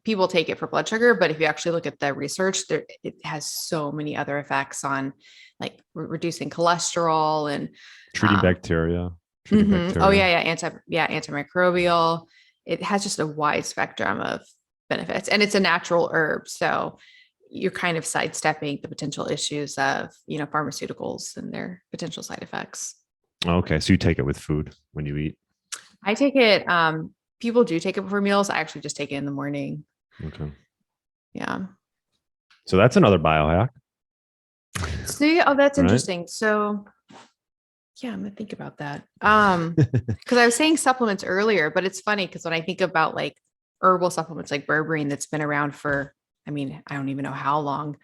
people take it for blood sugar, but if you actually look at the research, it has so many other effects on like reducing cholesterol and treating bacteria. Oh yeah. Antimicrobial. It has just a wide spectrum of benefits, and it's a natural herb. So you're kind of sidestepping the potential issues of, pharmaceuticals and their potential side effects. Okay. So you take it with food when you eat? I take it. People do take it before meals. I actually just take it in the morning. Okay. Yeah. So that's another biohack. See, that's interesting. So yeah, I'm gonna think about that. Because I was saying supplements earlier, but it's funny because when I think about like herbal supplements like berberine that's been around for, I don't even know how long.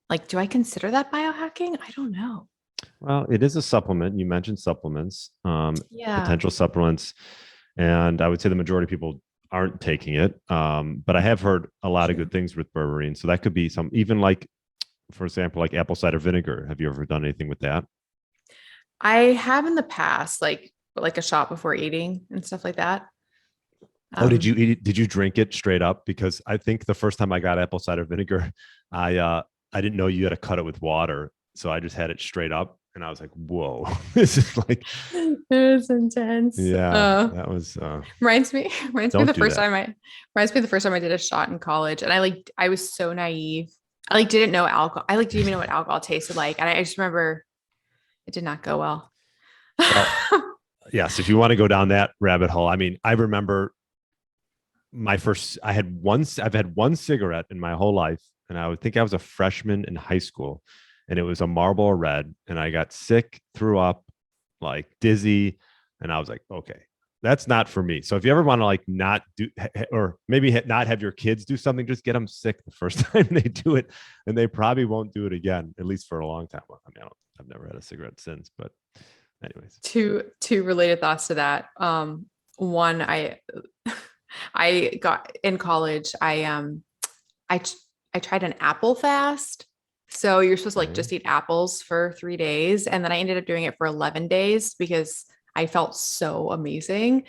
Like, do I consider that biohacking? I don't know. Well, it is a supplement. You mentioned supplements, potential supplements. And I would say the majority of people aren't taking it. But I have heard a lot of good things with berberine. So that could be even like, for example, like apple cider vinegar. Have you ever done anything with that? I have in the past, like a shot before eating and stuff like that. Did you eat it? Did you drink it straight up? Because I think the first time I got apple cider vinegar, I didn't know you had to cut it with water. So I just had it straight up. And I was like, whoa, this is like, it was intense. Yeah, that was, reminds me the first time I did a shot in college, and I was so naive. I didn't know alcohol. I didn't even know what alcohol tasted like. And I just remember it did not go well. Yes. If you want to go down that rabbit hole, I remember I've had one cigarette in my whole life. And I would think I was a freshman in high school. And it was a Marlboro Red, and I got sick, threw up, like dizzy. And I was like, okay, that's not for me. So if you ever want to like not do, or maybe not have your kids do something, just get them sick the first time they do it, and they probably won't do it again, at least for a long time. I mean, I've never had a cigarette since, but anyways. Two related thoughts to that. One, I got in college, I I tried an apple fast. So you're supposed to like Okay. just eat apples for 3 days. And then I ended up doing it for 11 days because I felt so amazing.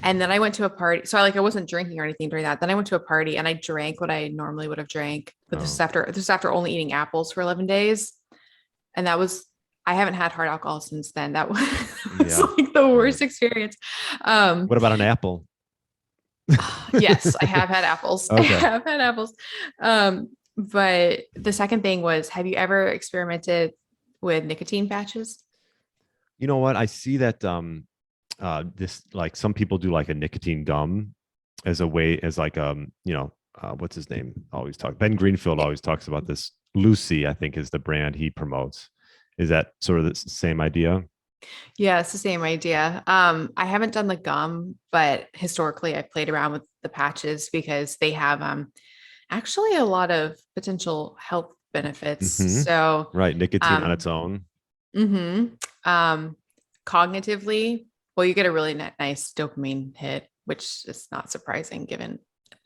And then I went to a party. So I wasn't drinking or anything during that. Then I went to a party and I drank what I normally would have drank. But Oh, this is after only eating apples for 11 days. And I haven't had hard alcohol since then. That was, was yeah. like the Right. worst experience. Um, What about an apple? yes, I have had apples. I Okay. have had apples. But the second thing was, have you ever experimented with nicotine patches? You know what? I see that this like some people do like a nicotine gum as a way as like what's his name? Always talk Ben Greenfield always talks about this. Lucy, I think, is the brand he promotes. Is that sort of the same idea? Yeah, it's the same idea. I haven't done the gum, but historically I played around with the patches because they have actually a lot of potential health benefits. Hmm. So Right. Nicotine on um, its own. hmm um, cognitively, well, you get a really nice dopamine hit, which is not surprising given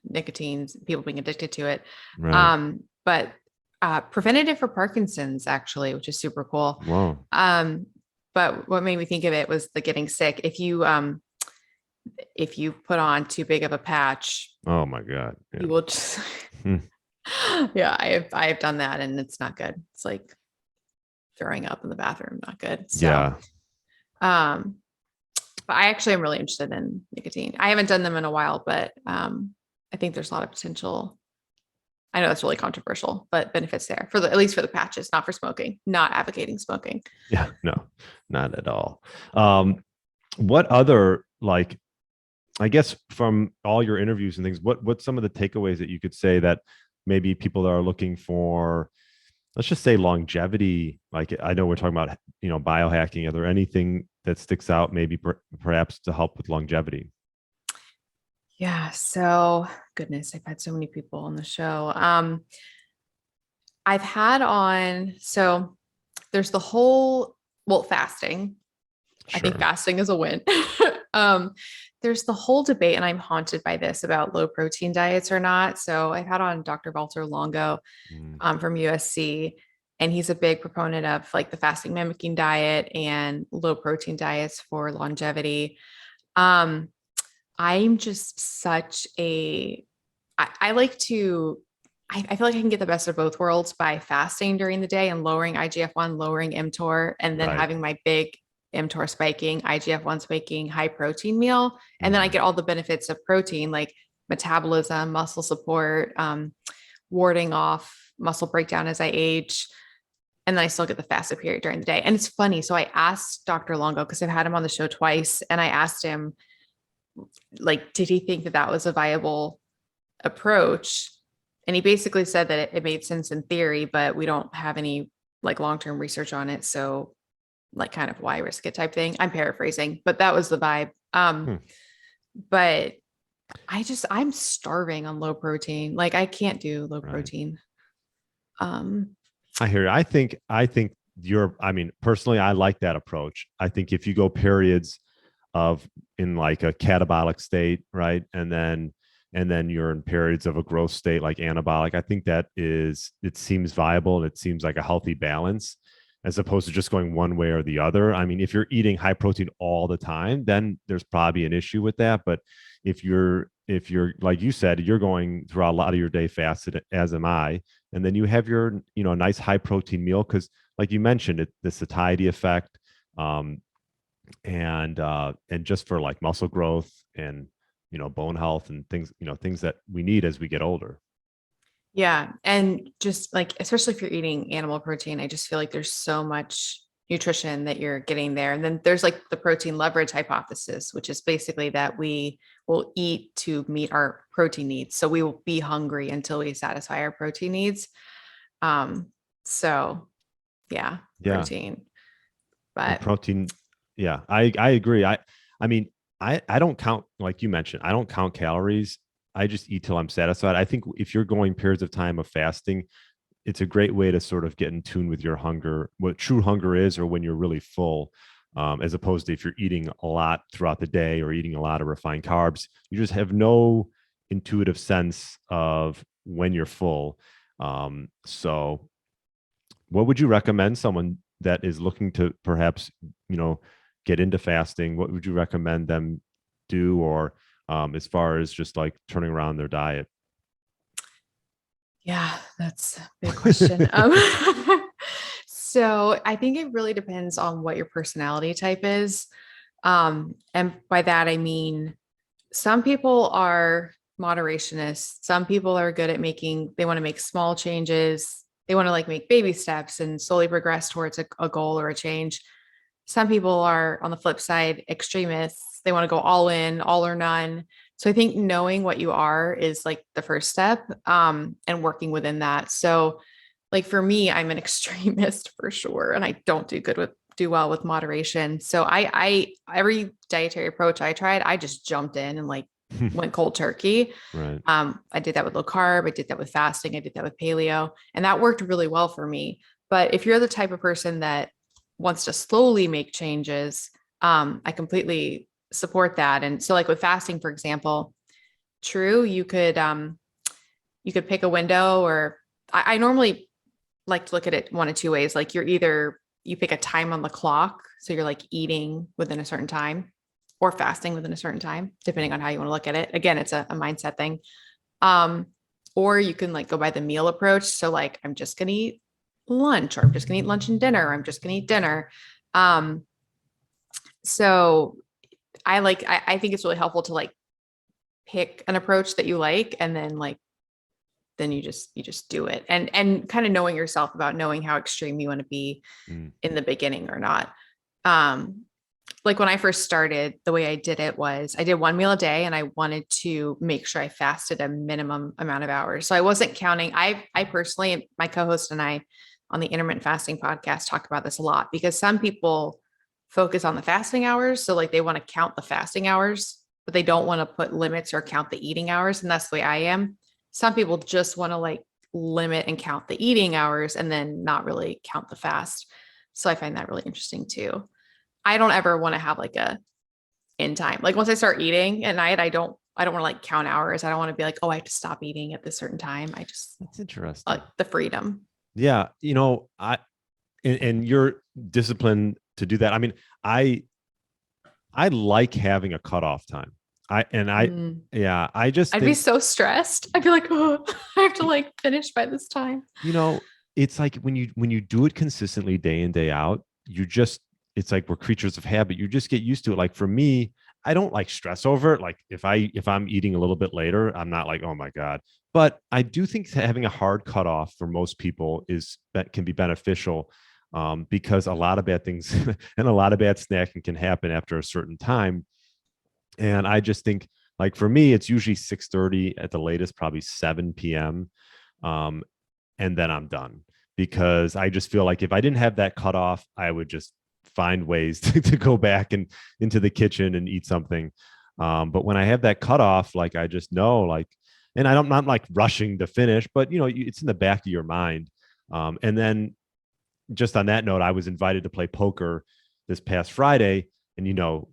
nicotine's people being addicted to it. Right. But preventative for Parkinson's actually, which is super cool. Whoa. But what made me think of it was the getting sick. If you put on too big of a patch, Oh my God. Yeah. you will just Hmm. yeah, I have done that and it's not good. It's like throwing up in the bathroom, not good. So Yeah. um but I actually am really interested in nicotine. I haven't done them in a while, but I think there's a lot of potential. I know that's really controversial, but benefits there at least for the patches, not for smoking, not advocating smoking. Yeah. No, not at all. What other like I guess from all your interviews and things, what's some of the takeaways that you could say that maybe people that are looking for, let's just say longevity? Like I know we're talking about biohacking. Are there anything that sticks out maybe perhaps to help with longevity? Yeah. So goodness, I've had so many people on the show. I've had on, so there's the whole, well, fasting. I think Sure. fasting is a win. um, there's the whole debate, and I'm haunted by this about low protein diets or not. So I've had on Dr. Walter Longo Mm, from USC, and he's a big proponent of like the fasting mimicking diet and low protein diets for longevity. Um, I'm just such a, I like to, I feel like I can get the best of both worlds by fasting during the day and lowering IGF-1, lowering mTOR, and then right. having my big mTOR spiking, IGF-1 spiking, high protein meal. And then I Mm, get all the benefits of protein like metabolism, muscle support, warding off muscle breakdown as I age. And then I still get the fasted period during the day. And it's funny. So I asked Dr. Longo, because I've had him on the show twice, and I asked him, like, did he think that that was a viable approach? And he basically said that it made sense in theory, but we don't have any like long-term research on it. So like kind of why risk it type thing. I'm paraphrasing, but that was the vibe. hmm, But I'm starving on low protein. Like I can't do low right. protein. Um, I hear you. I think I mean, personally, I like that approach. I think if you go periods of in like a catabolic state, right? And then you're in periods of a growth state like anabolic. I think it seems viable and it seems like a healthy balance as opposed to just going one way or the other. I mean, if you're eating high protein all the time, then there's probably an issue with that. But if you're like you said, you're going throughout a lot of your day fasted, as am I, and then you have your nice high protein meal because like you mentioned the satiety effect, um, and just for like muscle growth and bone health and things that we need as we get older. yeah. And just like, especially if you're eating animal protein, I just feel like there's so much nutrition that you're getting there. And then there's like the protein leverage hypothesis, which is basically that we will eat to meet our protein needs. So we will be hungry until we satisfy our protein needs. Um, so yeah, Yeah. protein. And But protein, Yeah, I agree. I mean, I don't count, like you mentioned, I don't count calories. I just eat till I'm satisfied. I think if you're going periods of time of fasting, it's a great way to sort of get in tune with your hunger, what true hunger is, or when you're really full, as opposed to if you're eating a lot throughout the day or eating a lot of refined carbs, you just have no intuitive sense of when you're full. So what would you recommend someone that is looking to perhaps, you know, get into fasting? What would you recommend them do, or as far as just like turning around their diet? Yeah, that's a big question. So I think it really depends on what your personality type is. And by that, I mean, some people are moderationists. Some people are good at they want to make small changes. They want to like make baby steps and slowly progress towards a goal or a change. Some people are on the flip side, extremists. They want to go all in, all or none. So I think knowing what you are is like the first step, and working within that. So like for me, I'm an extremist for sure. And I don't do well with moderation. So every dietary approach I tried, I just jumped in and like went cold turkey. Right. I did that with low carb. I did that with fasting. I did that with paleo, and that worked really well for me. But if you're the type of person that wants to slowly make changes, I completely support that. And so like with fasting, for example, true, you could pick a window, or I normally like to look at it one of two ways. Like you pick a time on the clock. So you're like eating within a certain time or fasting within a certain time, depending on how you want to look at it. Again, it's a mindset thing. Um, or you can like go by the meal approach. So like, I'm just going to eat lunch, or I'm just going to eat lunch and dinner, or I'm just going to eat dinner. Um, so I think it's really helpful to like pick an approach that you like, and then like, then you just do it, and kind of knowing yourself about knowing how extreme you want to be Mm. in the beginning or not. Um, like when I first started, the way I did it was I did one meal a day, and I wanted to make sure I fasted a minimum amount of hours. So I wasn't counting. I personally, my co-host and I on the intermittent fasting podcast talk about this a lot, because some people focus on the fasting hours. So like they want to count the fasting hours, but they don't want to put limits or count the eating hours. And that's the way I am. Some people just want to like limit and count the eating hours and then not really count the fast. So I find that really interesting too. I don't ever want to have like a end time. Like once I start eating at night, I don't want to like count hours. I don't want to be like, oh, I have to stop eating at this certain time. I just That's interesting. like the freedom. Yeah, you know, and you're disciplined to do that. I mean, I like having a cutoff time. Mm. Yeah, I just I'd be think, so stressed. I'd be like, oh, I have to like finish by this time. you know, it's like when you do it consistently day in, day out, it's like we're creatures of habit. You just get used to it. Like for me, I don't like stress over it. Like if I'm eating a little bit later, I'm not like, oh my God. But I do think that having a hard cutoff for most people is that can be beneficial, because a lot of bad things and a lot of bad snacking can happen after a certain time. And I just think, like for me, it's usually 6:30 at the latest, probably 7 p.m. Um, and then I'm done, because I just feel like if I didn't have that cutoff, I would just find ways to go back and into the kitchen and eat something. But when I have that cutoff, like I just know, like, and I'm not like rushing to finish, but you know, it's in the back of your mind. And then just on that note, I was invited to play poker this past Friday, and you know,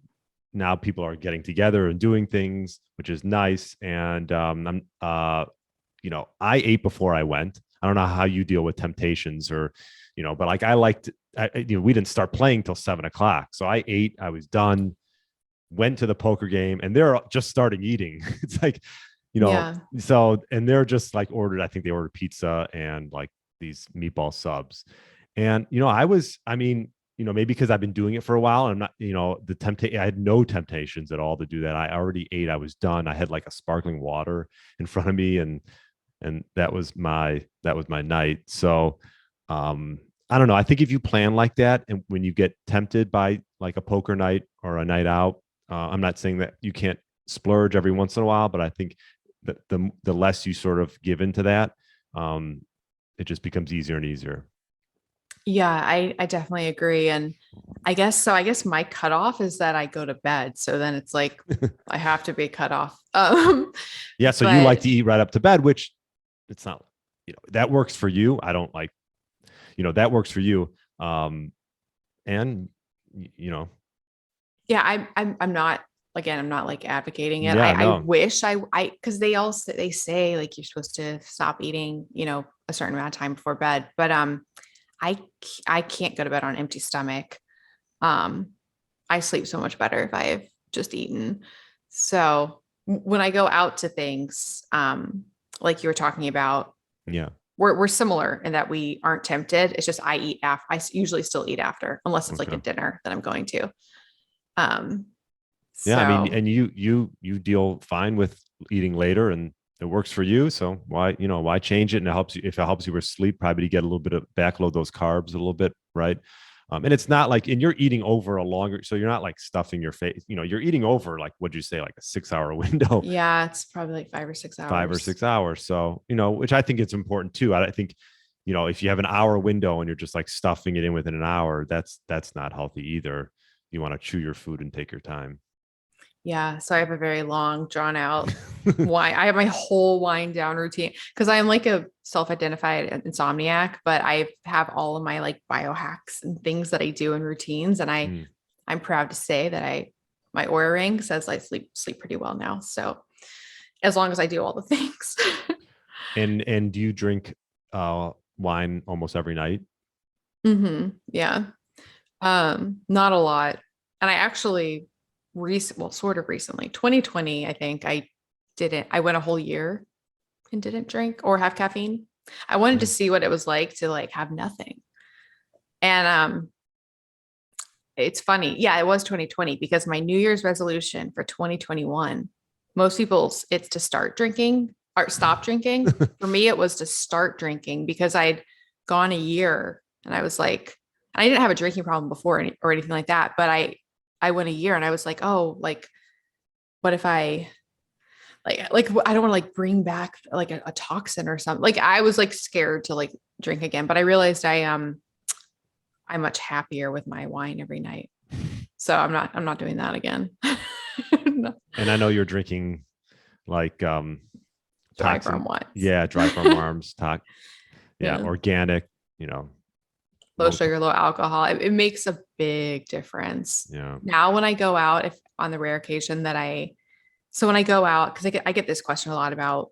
now people are getting together and doing things, which is nice. And you know, I ate before I went. I don't know how you deal with temptations, or, you know, but like I liked, you know, we didn't start playing till 7 o'clock, so I ate. I was done. Went to the poker game, and they're just starting eating. It's like, you know, Yeah. so, and they're just like ordered. I think they ordered pizza and like these meatball subs. And, you know, I mean, you know, maybe because I've been doing it for a while, and I'm not, you know, I had no temptations at all to do that. I already ate. I was done. I had like a sparkling water in front of me, and that was my night. So, I don't know. I think if you plan like that, and when you get tempted by like a poker night or a night out, I'm not saying that you can't splurge every once in a while, but I think that the less you sort of give into that, it just becomes easier and easier. Yeah, I definitely agree. And I guess my cutoff is that I go to bed. So then it's like I have to be cut off. Yeah. So you like But to eat right up to bed, which it's not, that works for you. I don't like, that works for you. And you know, yeah, I'm not, again, I'm not like advocating it. yeah, I no, wish because they say like you're supposed to stop eating, a certain amount of time before bed. But I I can't go to bed on an empty stomach. Um, I sleep so much better if I've just eaten. So when I go out to things, like you were talking about, yeah. we're similar in that we aren't tempted. It's just I eat after. Usually still eat after, unless it's like a Okay. dinner that I'm going to. Um, Yeah. I mean, so and you deal fine with eating later and it works for you. So why change it? And it helps you, if it helps you with sleep, probably to get a little bit of backload those carbs a little bit. Right. And it's not like, and you're eating over a longer, so you're not like stuffing your face, you're eating over like, what'd you say, like a 6 hour window, yeah, it's probably like 5 or 6 five or hours. six hours. So, which I think it's important too. I think, if you have an hour window and you're just like stuffing it in within an hour, that's not healthy either. You want to chew your food and take your time. Yeah. So I have a very long, drawn out wine. I have my whole wind down routine because I'm like a self-identified insomniac, but I have all of my like biohacks and things that I do and routines. And Mm. I'm proud to say that my Oura ring says I sleep pretty well now. So as long as I do all the things. And do you drink wine almost every night? Yeah. Not a lot. And I actually sort of recently, 2020, I think I went a whole year and didn't drink or have caffeine. I wanted to Mm. see what it was like to like have nothing. And it's funny. Yeah, it was 2020 because my New Year's resolution for 2021, most people's it's to start drinking or stop drinking. For me, it was to start drinking because I'd gone a year and I was like, I didn't have a drinking problem before or anything like that, but I went a year and I was like, oh, like, what if I like I don't want to like bring back like a toxin or something. Like I was like scared to like drink again, but I realized I'm much happier with my wine every night. So I'm not doing that again. No. And I know you're drinking like Dry farm toxin, wines. yeah, dry farm arms, yeah, Yeah. organic, Low low, sugar, low alcohol. It makes a big difference. yeah. Now when I go out, if on the rare occasion that so when I go out, because I get this question a lot about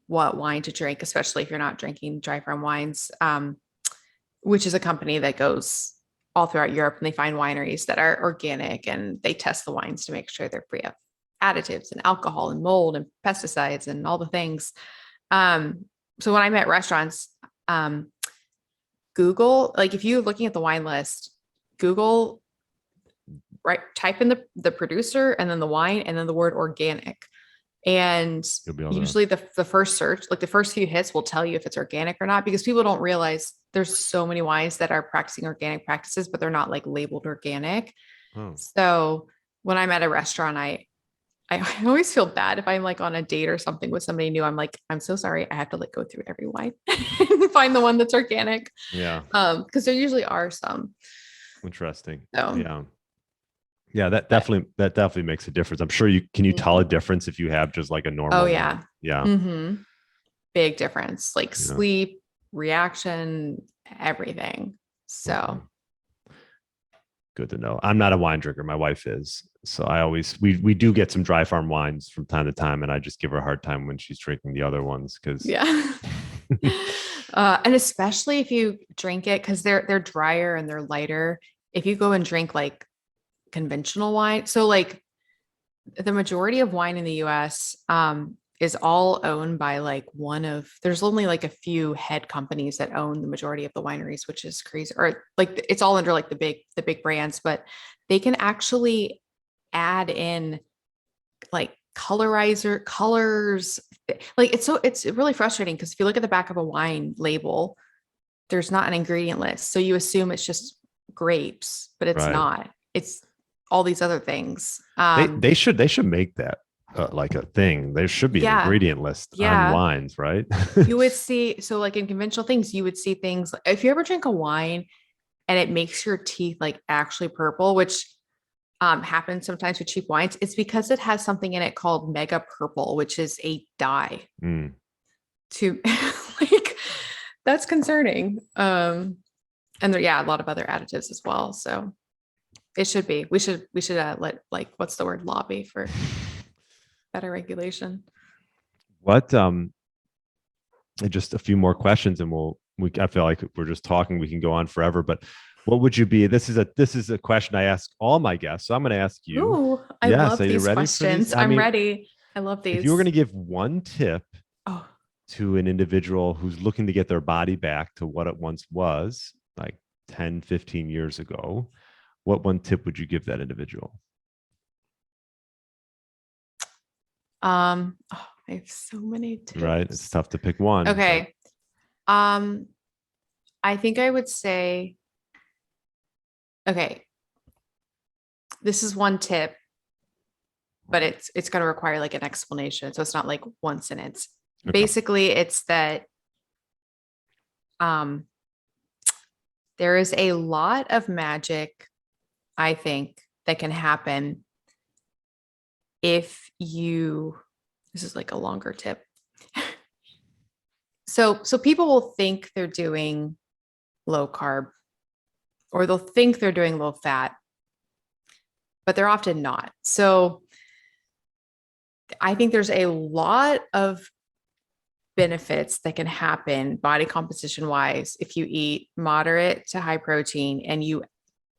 what wine to drink, especially if you're not drinking dry farm wines, which is a company that goes all throughout Europe and they find wineries that are organic and they test the wines to make sure they're free of additives and alcohol and mold and pesticides and all the things. So when I'm at restaurants, Google, like if you're looking at the wine list, Google, right, type in the producer and then the wine and then the word organic. And You'll be able to, usually the first search, like the first few hits will tell you if it's organic or not, because people don't realize there's so many wines that are practicing organic practices, but they're not like labeled organic. oh, So when I'm at a restaurant, I always feel bad if I'm like on a date or something with somebody new. I'm like, I'm so sorry. I have to like go through every wine and find the one that's organic. yeah, Because there usually are some. interesting. So, Yeah. Yeah, that but definitely that definitely makes a difference. I'm sure you tell a mhm. difference if you have just like a Oh normal yeah. one. Yeah. Big difference, like Yeah. sleep, reaction, everything. Okay. So Good to know. I'm not a wine drinker. My wife is. So I always we do get some dry farm wines from time to time, and I just give her a hard time when she's drinking the other ones because yeah. And especially if you drink it because they're drier and they're lighter. If you go and drink like conventional wine, so like the majority of wine in the US is all owned by like there's only like a few head companies that own the majority of the wineries, which is crazy. Or like it's all under like the big brands, but they can actually add in like colors. Like it's really frustrating because if you look at the back of a wine label, there's not an ingredient list. So you assume it's just grapes, but it's right. not. It's all these other things. They should make that like a thing. There should be an Yeah. ingredient list on Yeah. wines, right? You would see, so like in conventional things, you would see things. If you ever drink a wine and it makes your teeth like actually purple, which happens sometimes with cheap wines. It's because it has something in it called mega purple, which is a dye to like, that's concerning. And there, yeah, a lot of other additives as well. So it should be, we should let, like, what's the word, lobby for better regulation. What, just a few more questions and I feel like we're just talking, we can go on forever, but what would you be? This is a question I ask all my guests. So I'm going to ask you. Ooh, I Yes. love Are you these ready questions. for these? I'm ready. I love these. If you were going to give one tip to an individual who's looking to get their body back to what it once was, like 10, 15 years ago, what one tip would you give that individual? I have so many tips. Right. It's tough to pick one. Okay. I think I would say, okay, this is one tip, but it's going to require like an explanation. So it's not like one sentence. Okay. Basically, it's that there is a lot of magic, I think, that can happen if you, this is like a longer tip. So people will think they're doing low carb, or they'll think they're doing low fat, but they're often not. So I think there's a lot of benefits that can happen body composition wise if you eat moderate to high protein and you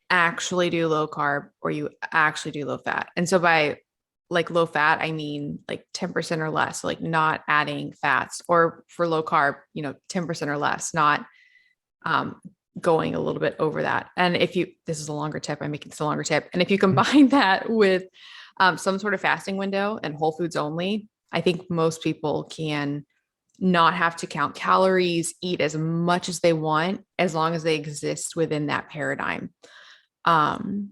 actually do low carb or you actually do low fat. And so by like low fat, I mean like 10% or less, like not adding fats, or for low carb, 10% or less, not going a little bit over that. And this is a longer tip, I'm making this a longer tip. And if you combine that with some sort of fasting window and whole foods only, I think most people can not have to count calories, eat as much as they want, as long as they exist within that paradigm. And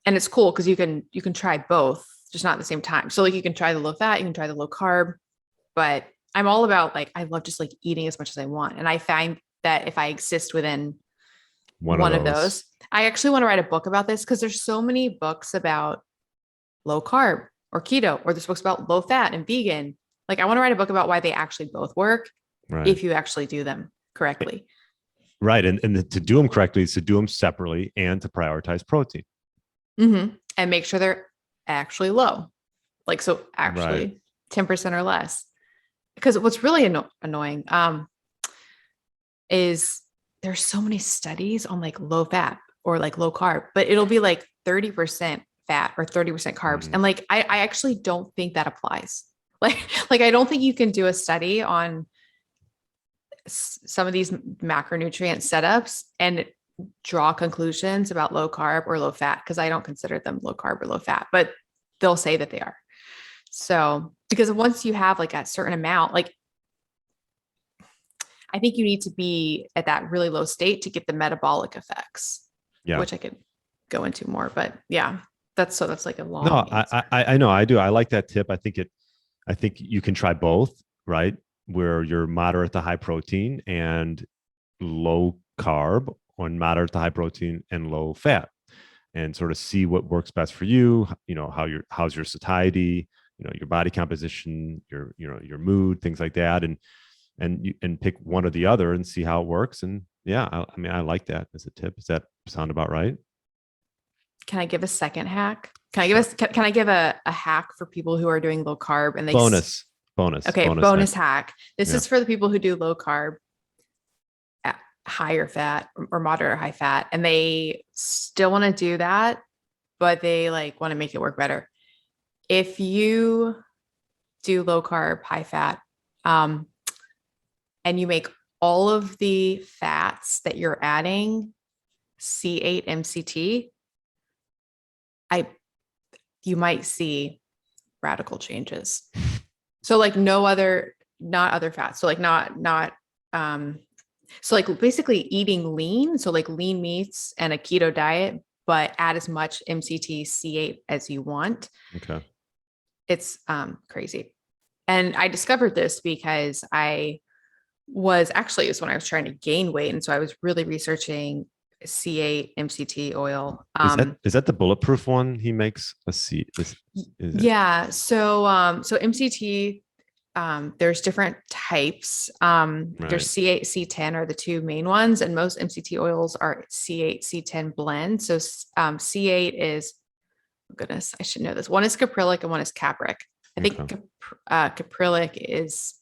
it's cool because you can try both, just not at the same time. So like you can try the low fat, you can try the low carb, but I'm all about like, I love just like eating as much as I want. And I find that if I exist within one of those, I actually want to write a book about this, because there's so many books about low carb or keto, or there's books about low fat and vegan. Like I want to write a book about why they actually both work, right, if you actually do them correctly. Right. And to do them correctly is to do them separately and to prioritize protein. Mm-hmm. And make sure they're actually low. Like, so actually 10% or less. Because what's really annoying is there's so many studies on like low fat or like low carb, but it'll be like 30% fat or 30% carbs. And like, I actually don't think that applies. Like, I don't think you can do a study on some of these macronutrient setups and draw conclusions about low carb or low fat, because I don't consider them low carb or low fat, but they'll say that they are. So, because once you have like a certain amount, like I think you need to be at that really low state to get the metabolic effects, which I could go into more, but yeah, that's like a long. No, I know, I do. I like that tip. I think you can try both, right? Where you're moderate to high protein and low carb, or moderate to high protein and low fat, and sort of see what works best for you. How's your satiety, your body composition, your mood, things like that. And pick one or the other and see how it works. And yeah, I mean, I like that as a tip. Does that sound about right? Can I give a second hack? Can I give a hack for people who are doing low carb and they bonus. Okay. Bonus hack. This is for the people who do low carb, higher fat or moderate or high fat, and they still want to do that, but they like want to make it work better. If you do low carb, high fat, and you make all of the fats that you're adding C8 MCT, you might see radical changes. So like not other fats. So like so like basically eating lean. So like lean meats and a keto diet, but add as much MCT C8 as you want. Okay. It's crazy. And I discovered this because it was when I was trying to gain weight. And so I was really researching C8 MCT oil. Is that the bulletproof one he makes? Let's see. Is it? Yeah. So MCT, there's different types. There's Right. C8, C10 are the two main ones, and most MCT oils are C8, C10 blend. So C8 is, oh goodness, I should know this. One is caprylic and one is capric. I think Okay. caprylic is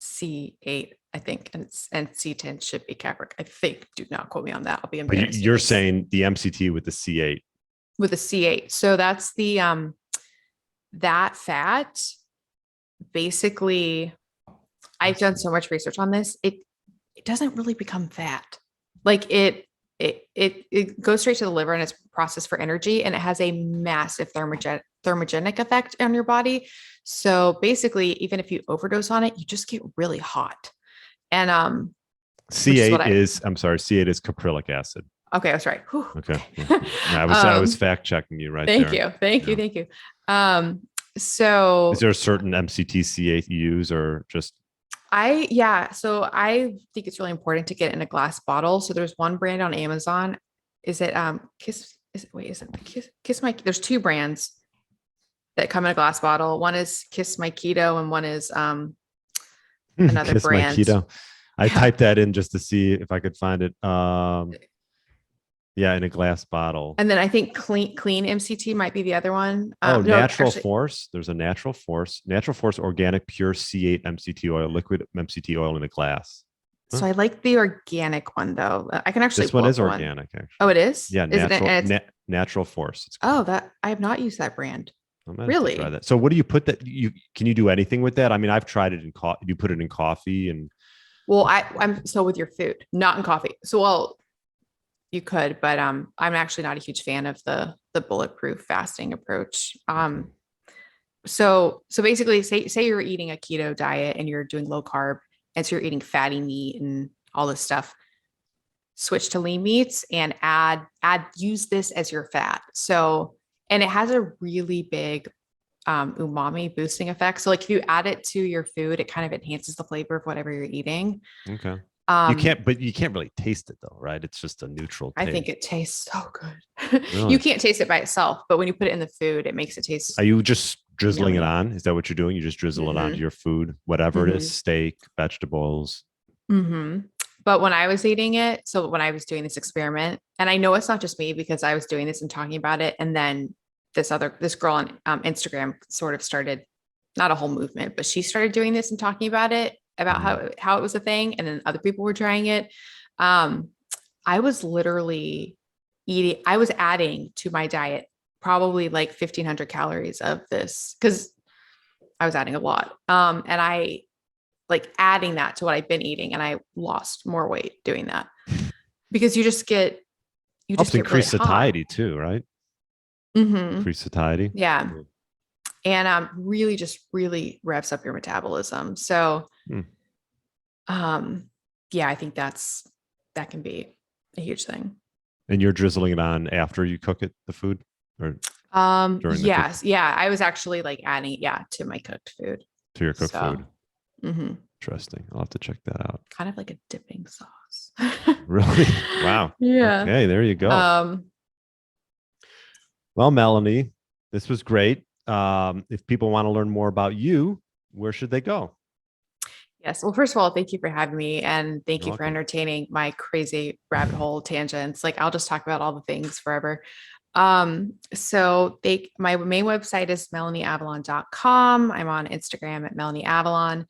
C8, I think, and C10 should be capric. I think. Do not quote me on that. I'll be But embarrassed. you're saying the MCT with the C8. With a C8. So that's the that fat. Basically, I've done so much research on this. It doesn't really become fat. Like it goes straight to the liver and it's processed for energy, and it has a massive thermogenic effect on your body. So basically, even if you overdose on it, you just get really hot. And C8 is, I'm sorry, C8 is caprylic acid. Okay, I was right. Whew. Okay. Yeah. I was fact checking you right thank there. Thank you. So is there a certain MCT C8 you use, or just? So I think it's really important to get in a glass bottle. So there's one brand on Amazon. Is it Kiss My, there's two brands that come in a glass bottle. One is Kiss My Keto and one is another Kiss brand. My Keto. I typed that in just to see if I could find it. Yeah, in a glass bottle. And then I think clean MCT might be the other one. Natural Force. There's a Natural Force organic pure C8 MCT oil, liquid MCT oil in a glass. So I like the organic one though. I can actually. This one is organic, actually. Oh, it is. Yeah, Natural Force. That I have not used that brand. Really? Try that. So what do you put that? Can you do anything with that? I mean, I've tried it in coffee. You put it in coffee and. Well, I'm so with your food, not in coffee. So you could, but I'm actually not a huge fan of the bulletproof fasting approach. So basically, say you're eating a keto diet and you're doing low carb, and so you're eating fatty meat and all this stuff. Switch to lean meats and use this as your fat. So, and it has a really big umami boosting effect. So like if you add it to your food, it kind of enhances the flavor of whatever you're eating. Okay. You can't really taste it though, right? It's just a neutral taste. I think it tastes so good. Really? You can't taste it by itself, but when you put it in the food, it makes it taste. Are you just drizzling it on? Is that what you're doing? You just drizzle it onto your food, whatever it is, steak, vegetables. But when I was eating it, so when I was doing this experiment, and I know it's not just me because I was doing this and talking about it, and then this girl on Instagram sort of started, not a whole movement, but she started doing this and talking about it, about how it was a thing. And then other people were trying it. I was literally I was adding to my diet probably like 1,500 calories of this because I was adding a lot. And I like adding that to what I've been eating, and I lost more weight doing that because you just get increase really satiety too, right? Increase satiety. Yeah. And really revs up your metabolism. So I think that can be a huge thing. And you're drizzling it on after you cook it, the food? Or yes. Yeah. I was actually like adding to my cooked food. To your cooked food. Interesting. I'll have to check that out. Kind of like a dipping sauce. Really? Wow. Yeah. Okay, there you go. Well, Melanie, this was great. If people want to learn more about you, where should they go? Yes. Well, first of all, thank you for having me, and thank you for welcome. entertaining my crazy rabbit hole tangents. Like I'll just talk about all the things forever. So my main website is melanieavalon.com. I'm on Instagram at Melanie Avalon.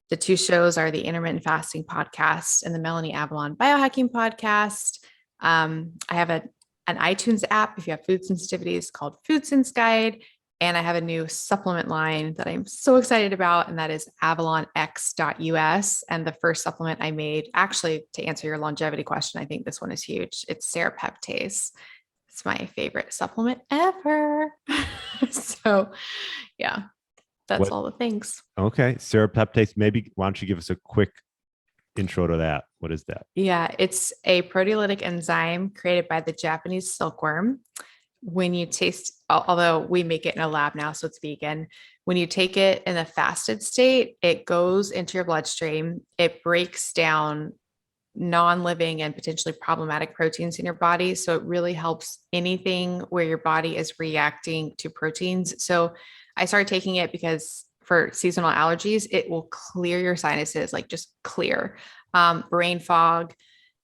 The two shows are the Intermittent Fasting podcast and the Melanie Avalon Biohacking podcast. I have an iTunes app if you have food sensitivities called Food Sense Guide. And I have a new supplement line that I'm so excited about, and that is AvalonX.us. And the first supplement I made, actually, to answer your longevity question, I think this one is huge. It's Serrapeptase. It's my favorite supplement ever. So, yeah, that's all the things. Okay. Serrapeptase, maybe why don't you give us a quick intro to that? What is that? Yeah, it's a proteolytic enzyme created by the Japanese silkworm. When you taste, although we make it in a lab now, so it's vegan, when you take it in a fasted state, it goes into your bloodstream. It breaks down non-living and potentially problematic proteins in your body. So it really helps anything where your body is reacting to proteins. So I started taking it because for seasonal allergies, it will clear your sinuses, like just clear, brain fog.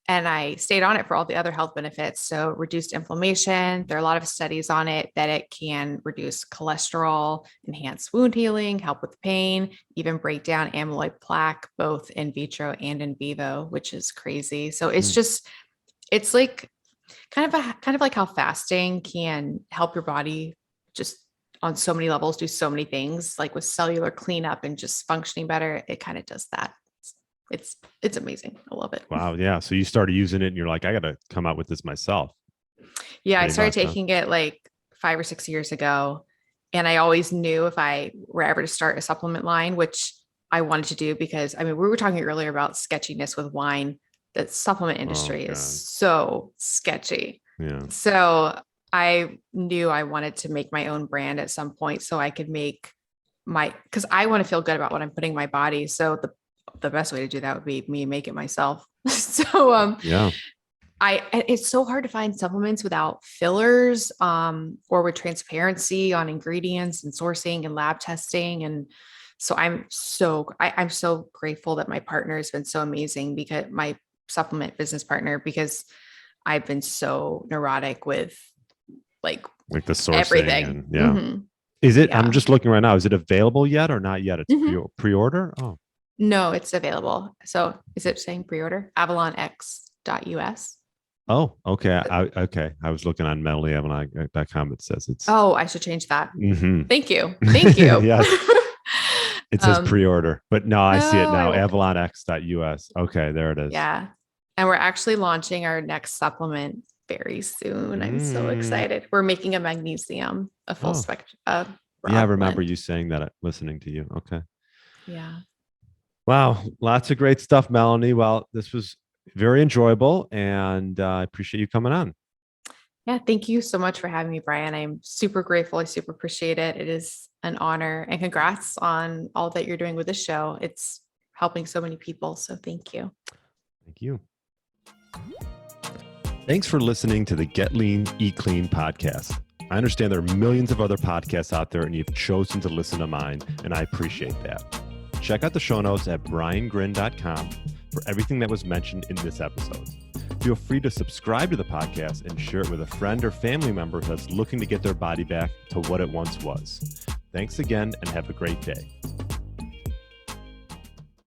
And I stayed on it for all the other health benefits. So reduced inflammation. There are a lot of studies on it that it can reduce cholesterol, enhance wound healing, help with pain, even break down amyloid plaque, both in vitro and in vivo, which is crazy. So it's just, it's like kind of like how fasting can help your body just on so many levels, do so many things, like with cellular cleanup and just functioning better. It kind of does that. It's amazing. I love it. Wow. Yeah. So you started using it and you're like, I got to come out with this myself. Yeah. I started taking it like 5 or 6 years ago. And I always knew if I were ever to start a supplement line, which I wanted to do, because I mean, we were talking earlier about sketchiness with wine. The supplement industry is so sketchy. Yeah. So I knew I wanted to make my own brand at some point so I could make because I want to feel good about what I'm putting in my body. So the best way to do that would be me make it myself. So, yeah, it's so hard to find supplements without fillers, or with transparency on ingredients and sourcing and lab testing. And so I'm so grateful that my partner has been so amazing, because my supplement business partner, because I've been so neurotic with like the sourcing everything. And, yeah. Is it, I'm just looking right now. Is it available yet or not yet? It's pre-order. Oh, no, it's available. So is it saying pre-order? AvalonX.us. Oh, okay. Okay. I was looking on Melanie Avalon.com. It says it's. Oh, I should change that. Thank you. Thank you. Yes. It says pre-order, but no, I see it now. AvalonX.us. Okay, there it is. Yeah. And we're actually launching our next supplement very soon. I'm so excited. We're making a magnesium, a full spectrum. Yeah, I remember you saying that, listening to you. Okay. Yeah. Wow. Lots of great stuff, Melanie. Well, this was very enjoyable, and I appreciate you coming on. Yeah. Thank you so much for having me, Brian. I'm super grateful. I super appreciate it. It is an honor, and congrats on all that you're doing with this show. It's helping so many people. So thank you. Thank you. Thanks for listening to the Get Lean, Eat Clean podcast. I understand there are millions of other podcasts out there, and you've chosen to listen to mine, and I appreciate that. Check out the show notes at briangrin.com for everything that was mentioned in this episode. Feel free to subscribe to the podcast and share it with a friend or family member that's looking to get their body back to what it once was. Thanks again, and have a great day.